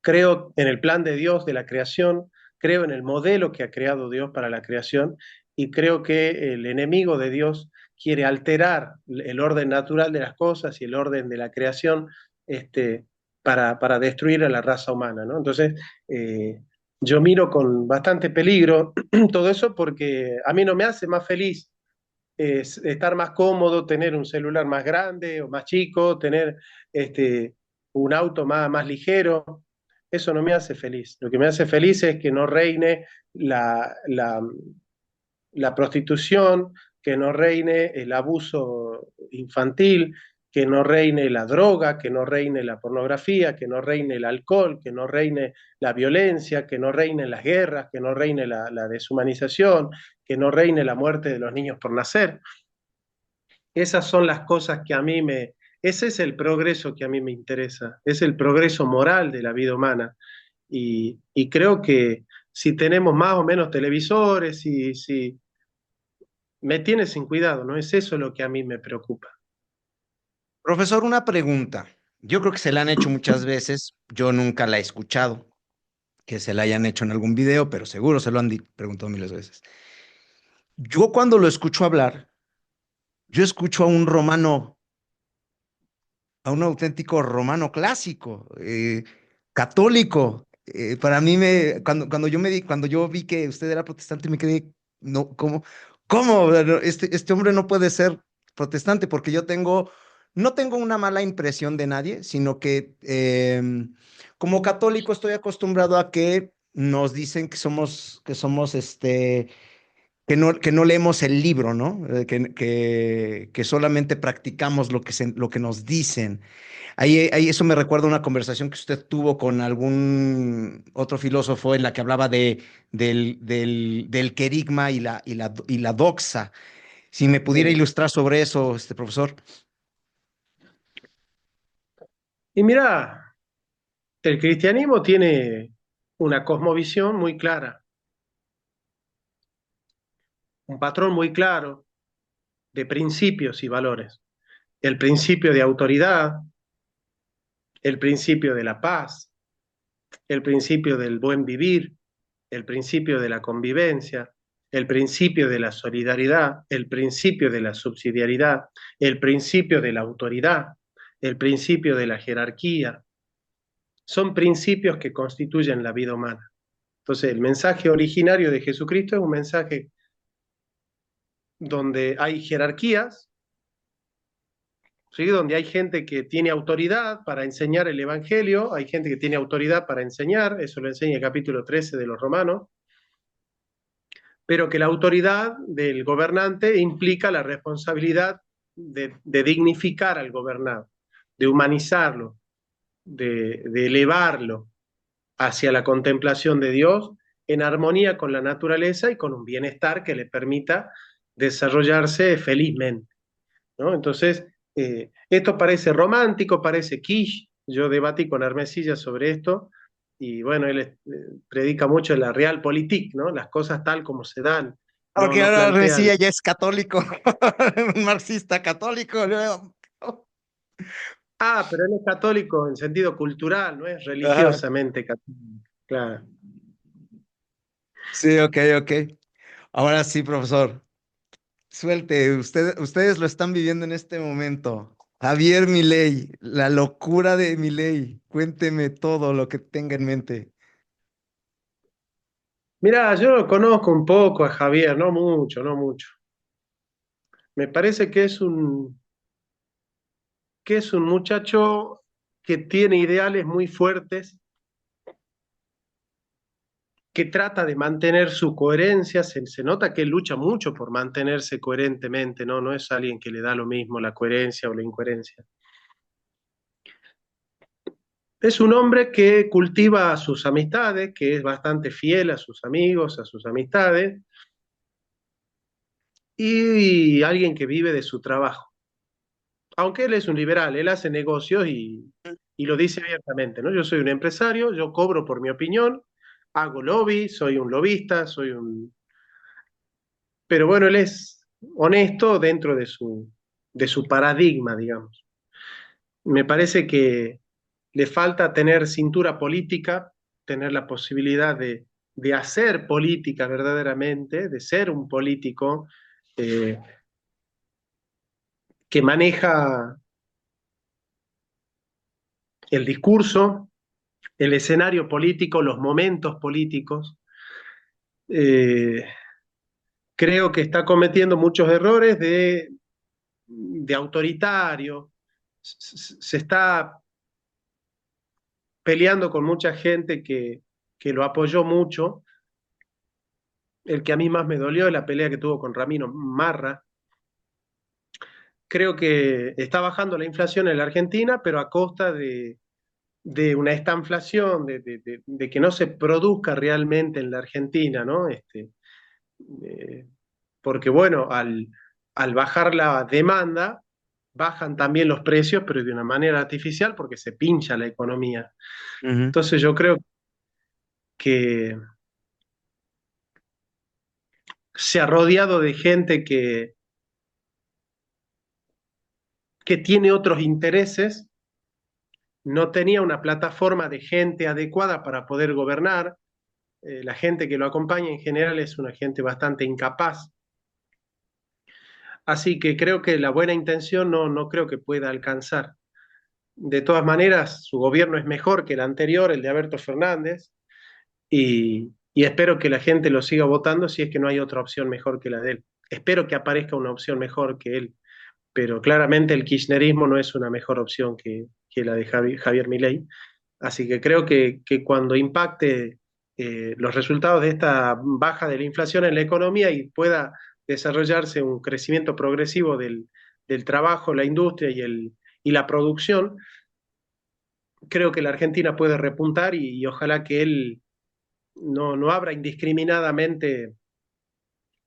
Creo en el plan de Dios de la creación, creo en el modelo que ha creado Dios para la creación y creo que el enemigo de Dios quiere alterar el orden natural de las cosas y el orden de la creación este, para destruir a la raza humana, ¿no? Entonces, yo miro con bastante peligro todo eso porque a mí no me hace más feliz estar más cómodo, tener un celular más grande o más chico, tener un auto más ligero. Eso no me hace feliz. Lo que me hace feliz es que no reine la prostitución, que no reine el abuso infantil, que no reine la droga, que no reine la pornografía, que no reine el alcohol, que no reine la violencia, que no reine las guerras, que no reine la deshumanización, que no reine la muerte de los niños por nacer. Esas son las cosas que a mí me... Ese es el progreso que a mí me interesa, es el progreso moral de la vida humana. Y creo que si tenemos más o menos televisores, si me tiene sin cuidado, ¿no? Es eso lo que a mí me preocupa. Profesor, una pregunta. Yo creo que se la han hecho muchas veces, yo nunca la he escuchado, que se la hayan hecho en algún video, pero seguro se lo han preguntado miles de veces. Yo cuando lo escucho hablar, yo escucho a un romano, a un auténtico romano clásico, católico. Para mí cuando yo cuando yo vi que usted era protestante, me quedé, no, ¿cómo? Este hombre no puede ser protestante porque no tengo una mala impresión de nadie, sino que como católico estoy acostumbrado a que nos dicen que no leemos el libro, ¿no? Que solamente practicamos lo que nos dicen. Ahí eso me recuerda a una conversación que usted tuvo con algún otro filósofo en la que hablaba del querigma y la doxa. Si me pudiera Sí. ilustrar sobre eso, profesor. Y mira, el cristianismo tiene una cosmovisión muy clara, un patrón muy claro de principios y valores. El principio de autoridad, el principio de la paz, el principio del buen vivir, el principio de la convivencia, el principio de la solidaridad, el principio de la subsidiariedad, el principio de la autoridad, el principio de la jerarquía. Son principios que constituyen la vida humana. Entonces, el mensaje originario de Jesucristo es un mensaje donde hay jerarquías, ¿sí? Donde hay gente que tiene autoridad para enseñar el Evangelio, hay gente que tiene autoridad para enseñar, eso lo enseña el capítulo 13 de los Romanos, pero que la autoridad del gobernante implica la responsabilidad de dignificar al gobernado, de humanizarlo, de elevarlo hacia la contemplación de Dios en armonía con la naturaleza y con un bienestar que le permita desarrollarse felizmente, ¿no? Entonces, esto parece romántico, parece quiche. Yo debatí con Hermesilla sobre esto y bueno, él predica mucho la realpolitik, ¿no? Las cosas tal como se dan, no, Porque no ahora plantea. Rencilla ya es católico, un marxista católico. ¿No? Ah, pero él es católico en sentido cultural, no es Ajá. religiosamente católico. Claro. Sí, ok, ok. Ahora sí, profesor. Suelte, ustedes lo están viviendo en este momento. Javier Milei, la locura de Milei. Cuénteme todo lo que tenga en mente. Mirá, yo lo conozco un poco a Javier, no mucho, no mucho. Me parece que es un muchacho que tiene ideales muy fuertes, que trata de mantener su coherencia, se nota que él lucha mucho por mantenerse coherentemente, ¿no? No es alguien que le da lo mismo la coherencia o la incoherencia. Es un hombre que cultiva sus amistades, que es bastante fiel a sus amigos, a sus amistades, y alguien que vive de su trabajo. Aunque él es un liberal, él hace negocios y lo dice abiertamente, ¿no? Yo soy un empresario, yo cobro por mi opinión, hago lobby, soy un lobista, soy un... Pero bueno, él es honesto dentro de su paradigma, digamos. Me parece que le falta tener cintura política, tener la posibilidad de hacer política verdaderamente, de ser un político eh, que maneja el discurso, el escenario político, los momentos políticos. Eh, Creo que está cometiendo muchos errores de autoritario, se está peleando con mucha gente que lo apoyó mucho. El que a mí más me dolió es la pelea que tuvo con Ramiro Marra. Creo que está bajando la inflación en la Argentina, pero a costa de una estanflación, de que no se produzca realmente en la Argentina, ¿no? Eh, Porque bueno, al bajar la demanda, bajan también los precios, pero de una manera artificial porque se pincha la economía. Ujú, Entonces yo creo que se ha rodeado de gente que tiene otros intereses, no tenía una plataforma de gente adecuada para poder gobernar. La gente que lo acompaña en general es una gente bastante incapaz. Así que creo que la buena intención no creo que pueda alcanzar. De todas maneras, su gobierno es mejor que el anterior, el de Alberto Fernández, y espero que la gente lo siga votando si es que no hay otra opción mejor que la de él. Espero que aparezca una opción mejor que él, pero claramente el kirchnerismo no es una mejor opción que la de Javier Milei. Así que creo que cuando impacte los resultados de esta baja de la inflación en la economía y pueda desarrollarse un crecimiento progresivo del trabajo, la industria y la producción, creo que la Argentina puede repuntar y ojalá que él no abra indiscriminadamente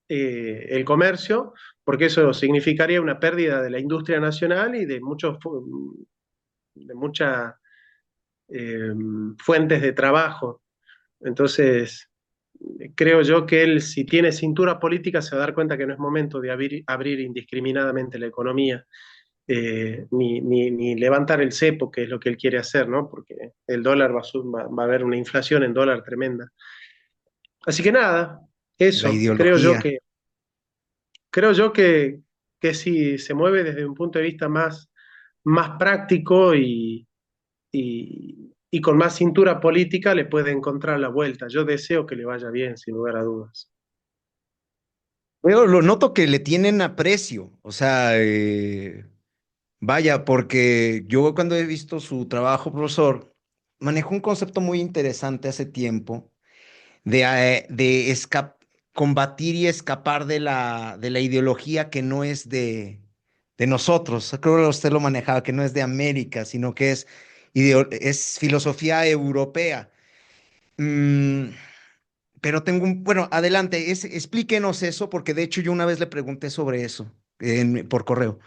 el comercio, porque eso significaría una pérdida de la industria nacional y de muchas eh, fuentes de trabajo. Entonces, creo yo que él, si tiene cintura política, se va a dar cuenta que no es momento de abrir indiscriminadamente la economía, ni levantar el cepo, que es lo que él quiere hacer, ¿no? Porque el dólar va a haber una inflación en dólar tremenda. Así que nada, la eso, ideología. creo yo que si se mueve desde un punto de vista más práctico y con más cintura política, le puede encontrar la vuelta. Yo deseo que le vaya bien, sin lugar a dudas. Pero lo noto que le tienen aprecio, o sea, vaya, porque yo cuando he visto su trabajo, profesor, manejó un concepto muy interesante hace tiempo de combatir y escapar de la ideología que no es de nosotros. Creo que usted lo manejaba, que no es de América, sino que es filosofía europea. Mm, pero tengo bueno, adelante, explíquenos eso, porque de hecho yo una vez le pregunté sobre eso por correo.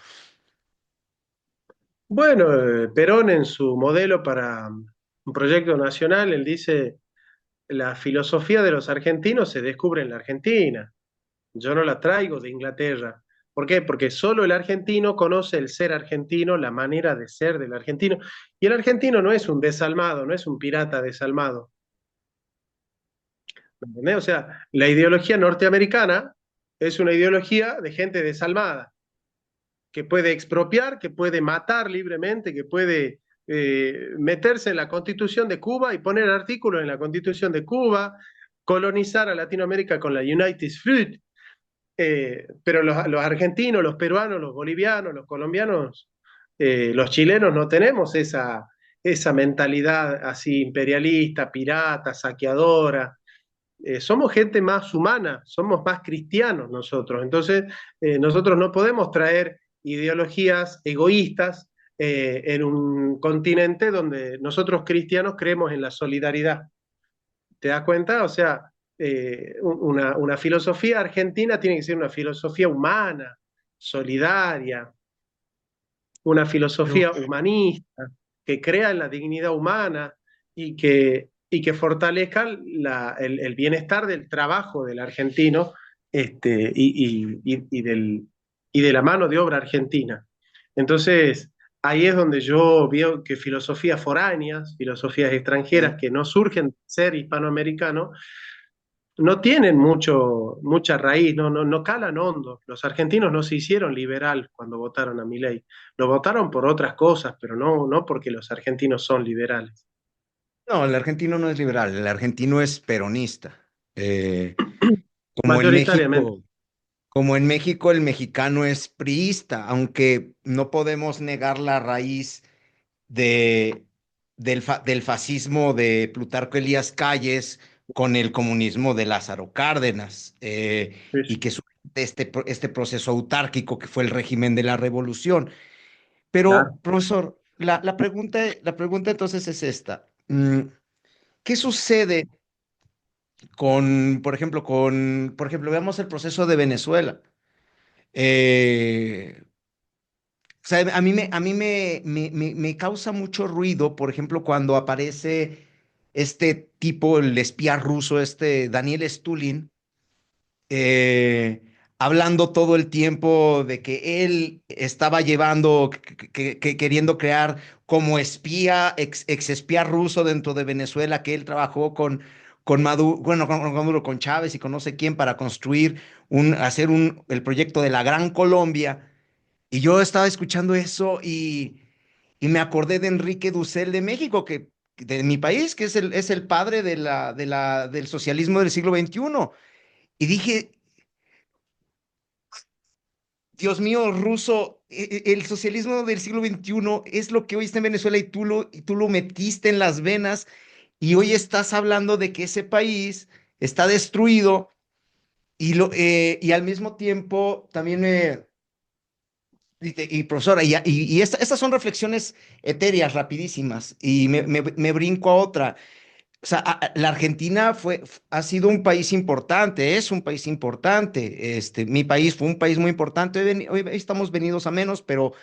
Bueno, Perón en su modelo para un proyecto nacional, él dice, la filosofía de los argentinos se descubre en la Argentina. Yo no la traigo de Inglaterra. ¿Por qué? Porque solo el argentino conoce el ser argentino, la manera de ser del argentino. Y el argentino no es un desalmado, no es un pirata desalmado. ¿Me entendés? O sea, la ideología norteamericana es una ideología de gente desalmada, que puede expropiar, que puede matar libremente, que puede meterse en la constitución de Cuba y poner artículos en la constitución de Cuba, colonizar a Latinoamérica con la United Fruit. Pero los argentinos, los peruanos, los bolivianos, los colombianos, los chilenos no tenemos esa mentalidad así imperialista, pirata, saqueadora. Somos gente más humana, somos más cristianos nosotros. Entonces, nosotros no podemos traer ideologías egoístas en un continente donde nosotros cristianos creemos en la solidaridad. ¿Te das cuenta? O sea, una filosofía argentina tiene que ser una filosofía humana, solidaria, una Pero, filosofía humanista, que crea en la dignidad humana y que fortalezca el bienestar del trabajo del argentino y de la mano de obra argentina. Entonces, ahí es donde yo veo que filosofías foráneas, filosofías extranjeras eh, que no surgen de ser hispanoamericanos, no tienen mucha raíz, no calan hondo. Los argentinos no se hicieron liberal cuando votaron a Milei. Lo votaron por otras cosas, pero no porque los argentinos son liberales. No, el argentino no es liberal, el argentino es peronista. Eh, como en Mayoritariamente. México, como en México el mexicano es priista, aunque no podemos negar la raíz de, del fascismo de Plutarco Elías Calles con el comunismo de Lázaro Cárdenas, y Sí, que este proceso autárquico que fue el régimen de la revolución. Pero, claro. profesor, la pregunta entonces es esta. ¿Qué sucede por ejemplo, veamos el proceso de Venezuela? O sea, a mí me causa mucho ruido, por ejemplo, cuando aparece este tipo, el espía ruso, este Daniel Stulin, eh, hablando todo el tiempo de que él estaba llevando, queriendo crear como espía, ex espía ruso dentro de Venezuela, que él trabajó con Maduro, bueno, con Maduro, con Chávez y con no sé quién para construir, el proyecto de la Gran Colombia. Y yo estaba escuchando eso y me acordé de Enrique Dussel de México, de mi país, que es el padre del socialismo del siglo XXI. Y dije, Dios mío, Ruso, el socialismo del siglo XXI es lo que hoy está en Venezuela y tú lo metiste en las venas y hoy estás hablando de que ese país está destruido y al mismo tiempo también profesora, estas son reflexiones etéreas, rapidísimas, y me brinco a otra. O sea, la Argentina ha sido un país importante, es un país importante. Mi país fue un país muy importante. Hoy estamos venidos a menos, pero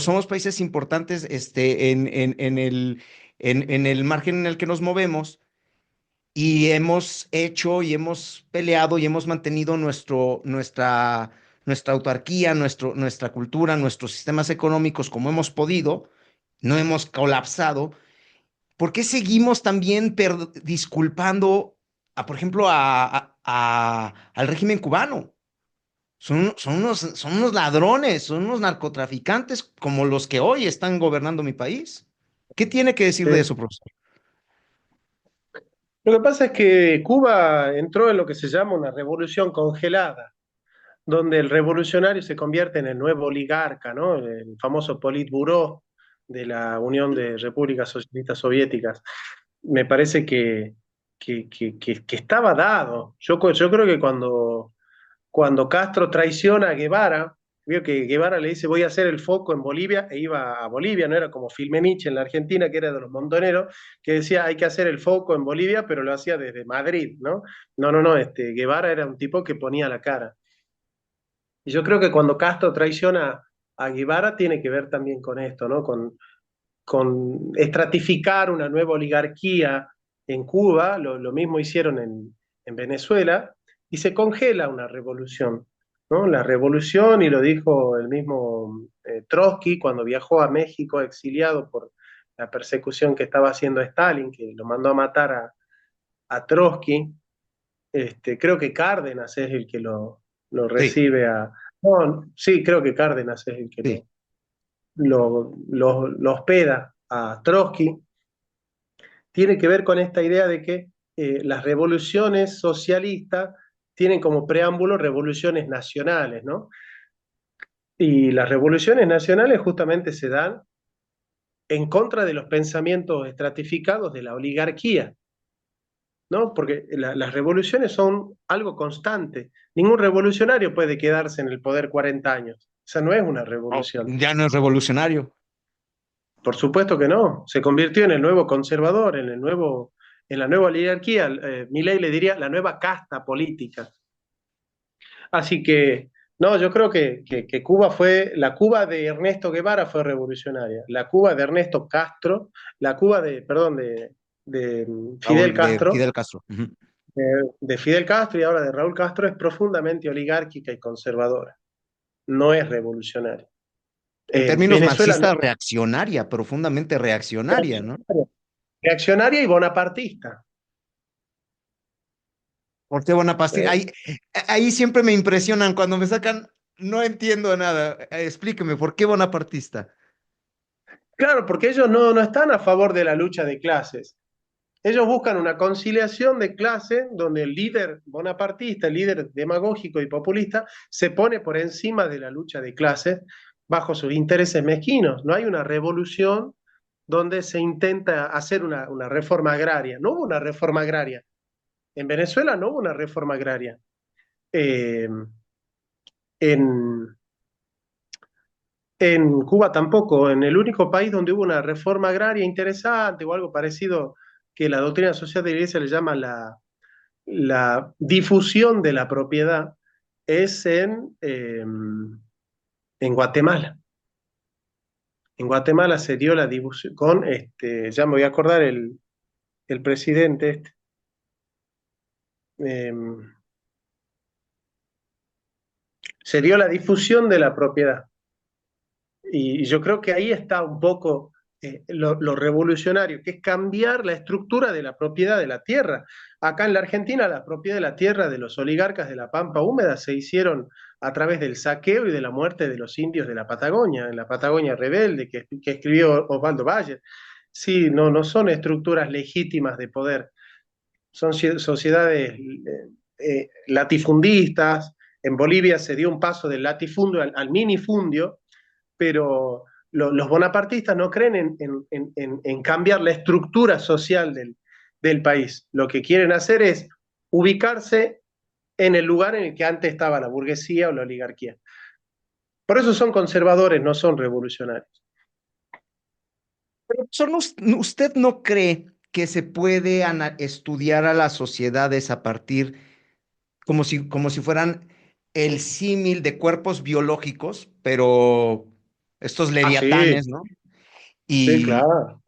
somos países importantes, en el margen en el que nos movemos. Y hemos hecho y hemos peleado y hemos mantenido nuestra autarquía, nuestra cultura, nuestros sistemas económicos como hemos podido. No hemos colapsado. ¿Por qué seguimos también disculpando, por ejemplo, al régimen cubano? Son unos ladrones, son unos narcotraficantes como los que hoy están gobernando mi país. ¿Qué tiene que decir de Sí. eso, profesor? Lo que pasa es que Cuba entró en lo que se llama una revolución congelada, donde el revolucionario se convierte en el nuevo oligarca, ¿no? El famoso Politburó de la Unión de Repúblicas Socialistas Soviéticas. Me parece que estaba dado. Yo creo que cuando Castro traiciona a Guevara, vio que Guevara le dice voy a hacer el foco en Bolivia, e iba a Bolivia, no era como Filmenich en la Argentina, que era de los montoneros, que decía hay que hacer el foco en Bolivia, pero lo hacía desde Madrid, ¿no? No, Guevara era un tipo que ponía la cara. Y yo creo que cuando Castro traiciona a Guevara tiene que ver también con esto, ¿no? Con estratificar una nueva oligarquía en Cuba, lo mismo hicieron en Venezuela, y se congela una revolución, ¿no? La revolución, y lo dijo el mismo Trotsky cuando viajó a México exiliado por la persecución que estaba haciendo Stalin, que lo mandó a matar a Trotsky. Creo que Cárdenas es el que lo Sí, recibe a... No, sí, creo que Cárdenas es el que sí. lo hospeda a Trotsky. Tiene que ver con esta idea de que las revoluciones socialistas tienen como preámbulo revoluciones nacionales, ¿no? Y las revoluciones nacionales justamente se dan en contra de los pensamientos estratificados de la oligarquía, ¿no? Porque las revoluciones son algo constante. Ningún revolucionario puede quedarse en el poder 40 años. Esa no es una Oh, revolución. ya no es revolucionario. Por supuesto que no. Se convirtió en el nuevo conservador, en la nueva oligarquía. Milei le diría la nueva casta política. Así que, no, yo creo que Cuba fue, la Cuba de Ernesto Guevara fue revolucionaria. La Cuba de Ernesto Castro, la Cuba perdón, de Fidel De Castro, Fidel Castro. Ujú. de Fidel Castro y ahora de Raúl Castro es profundamente oligárquica y conservadora. No es revolucionaria. En términos Venezuela no marxistas, es reaccionaria, profundamente reaccionaria, ¿no? reaccionaria, reaccionaria y bonapartista. Ortega Bonaparte, ¿eh? ahí siempre me impresionan cuando me sacan, no entiendo nada. Explíqueme, ¿por qué bonapartista? Claro, porque ellos no están a favor de la lucha de clases. Ellos buscan una conciliación de clases donde el líder bonapartista, el líder demagógico y populista, se pone por encima de la lucha de clases bajo sus intereses mezquinos. No hay una revolución donde se intenta hacer una reforma agraria. No hubo una reforma agraria. En Venezuela no hubo una reforma agraria. Eh, en, en Cuba tampoco. En el único país donde hubo una reforma agraria interesante o algo parecido que la doctrina social de la Iglesia le llama la difusión de la propiedad es en Guatemala. En Guatemala se dio la difusión con, ya me voy a acordar el presidente, eh, se dio la difusión de la propiedad. Y yo creo que ahí está un poco lo revolucionario, que es cambiar la estructura de la propiedad de la tierra. Acá en la Argentina, la propiedad de la tierra de los oligarcas de la Pampa Húmeda se hicieron a través del saqueo y de la muerte de los indios de la Patagonia, en la Patagonia rebelde que escribió Osvaldo Bayer. Sí, no son estructuras legítimas de poder, son sociedades latifundistas. En Bolivia se dio un paso del latifundio al minifundio, pero los bonapartistas no creen en cambiar la estructura social del país. Lo que quieren hacer es ubicarse en el lugar en el que antes estaba la burguesía o la oligarquía. Por eso son conservadores, no son revolucionarios. Profesor, ¿usted no cree que se puede estudiar a las sociedades a partir, como si fueran el símil de cuerpos biológicos, pero estos Ah, sí, leviatanes, ¿no? sí, Y, claro.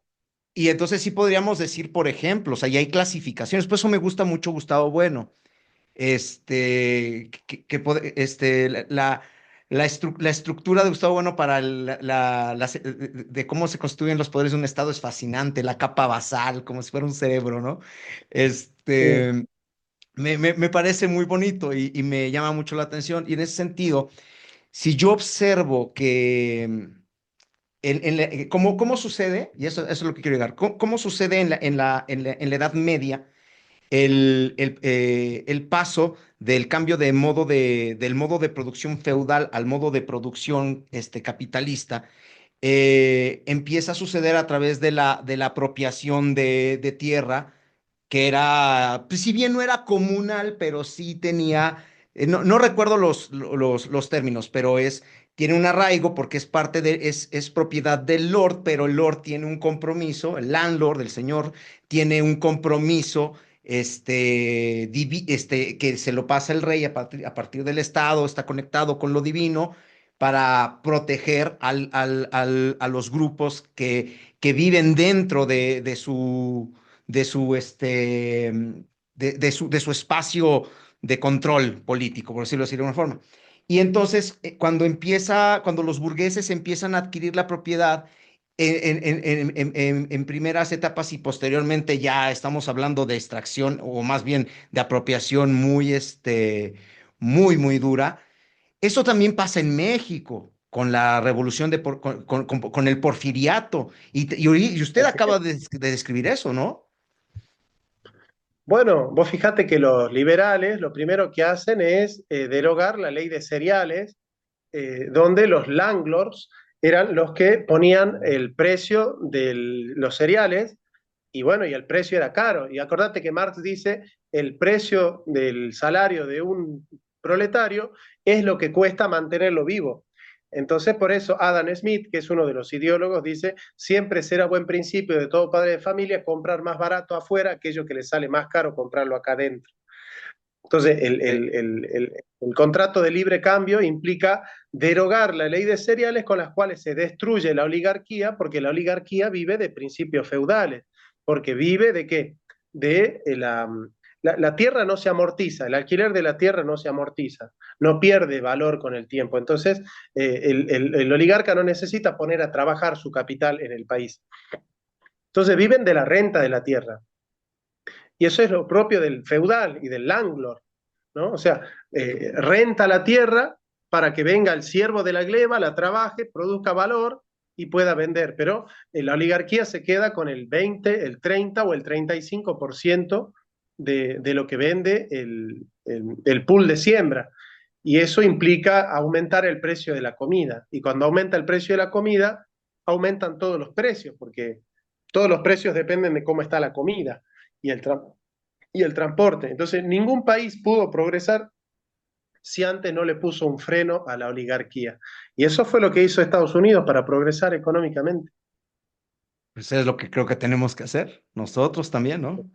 y entonces sí podríamos decir, por ejemplo, o sea, ya hay clasificaciones, por eso me gusta mucho Gustavo Bueno, la estructura de Gustavo Bueno para de cómo se constituyen los poderes de un Estado es fascinante, la capa basal, como si fuera un cerebro, ¿no? Sí. Este, me parece muy bonito y me llama mucho la atención. Y en ese sentido, si yo observo que ¿cómo sucede? Y eso es lo que quiero llegar. ¿Cómo sucede en la Edad Media el paso del cambio del modo de producción feudal al modo de producción capitalista? Empieza a suceder a través de la apropiación de tierra, que era, pues, si bien no era comunal, pero sí tenía, no recuerdo los términos, pero tiene un arraigo porque es propiedad del Lord, pero el Lord tiene un compromiso, el landlord, el señor, tiene un compromiso, que se lo pasa el rey a partir del Estado, está conectado con lo divino para proteger a los grupos que viven dentro de su, este, de su espacio de control político, por decirlo así de una forma. Y entonces, cuando los burgueses empiezan a adquirir la propiedad en primeras etapas y posteriormente ya estamos hablando de extracción o más bien de apropiación muy dura. Eso también pasa en México con la revolución con el porfiriato. Y usted acaba de describir eso, ¿no? Bueno, vos fijate que los liberales lo primero que hacen es derogar la ley de cereales, donde los landlords eran los que ponían el precio de los cereales y bueno, y el precio era caro. Y acordate que Marx dice, el precio del salario de un proletario es lo que cuesta mantenerlo vivo. Entonces, por eso Adam Smith, que es uno de los ideólogos, dice, siempre será buen principio de todo padre de familia comprar más barato afuera aquello que le sale más caro comprarlo acá adentro. Entonces, el contrato de libre cambio implica derogar la ley de cereales con las cuales se destruye la oligarquía, porque la oligarquía vive de principios feudales, porque vive de qué? De la tierra no se amortiza, el alquiler de la tierra no se amortiza, no pierde valor con el tiempo. Entonces, el oligarca no necesita poner a trabajar su capital en el país. Entonces, viven de la renta de la tierra. Y eso es lo propio del feudal y del landlord, ¿no? O sea, renta la tierra para que venga el siervo de la gleba, la trabaje, produzca valor y pueda vender. Pero la oligarquía se queda con el 20, el 30 o el 35% de lo que vende el pool de siembra. Y eso implica aumentar el precio de la comida. Y cuando aumenta el precio de la comida, aumentan todos los precios, porque todos los precios dependen de cómo está la comida y y el transporte. Entonces, ningún país pudo progresar si antes no le puso un freno a la oligarquía. Y eso fue lo que hizo Estados Unidos para progresar económicamente. Pues es lo que creo que tenemos que hacer, nosotros también, ¿no?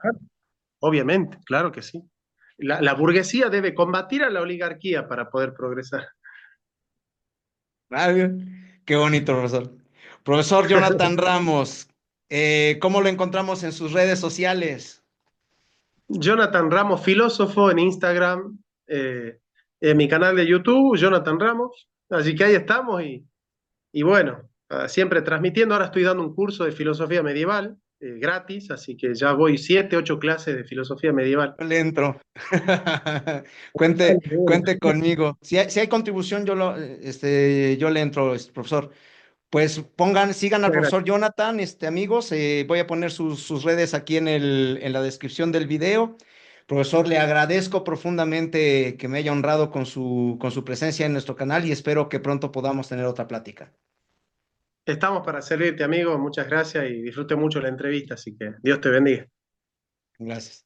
Obviamente, claro que sí. La burguesía debe combatir a la oligarquía para poder progresar. Ah, bien. Qué bonito, profesor. Profesor Jonathan Ramos, ¿cómo lo encontramos en sus redes sociales? Jonathan Ramos, filósofo en Instagram, en mi canal de YouTube, Jonathan Ramos. Así que ahí estamos y bueno, siempre transmitiendo. Ahora estoy dando un curso de filosofía medieval gratis, así que ya voy 7, 8 clases de filosofía medieval. Yo le entro. Cuente conmigo. Si hay contribución, yo le entro, profesor. Pues sigan al Muchas profesor gracias. Jonathan, amigos. Voy a poner sus redes aquí en la descripción del video. Profesor, le agradezco profundamente que me haya honrado con su presencia en nuestro canal y espero que pronto podamos tener otra plática. Estamos para servirte, amigo. Muchas gracias y disfrute mucho la entrevista, así que Dios te bendiga. Gracias.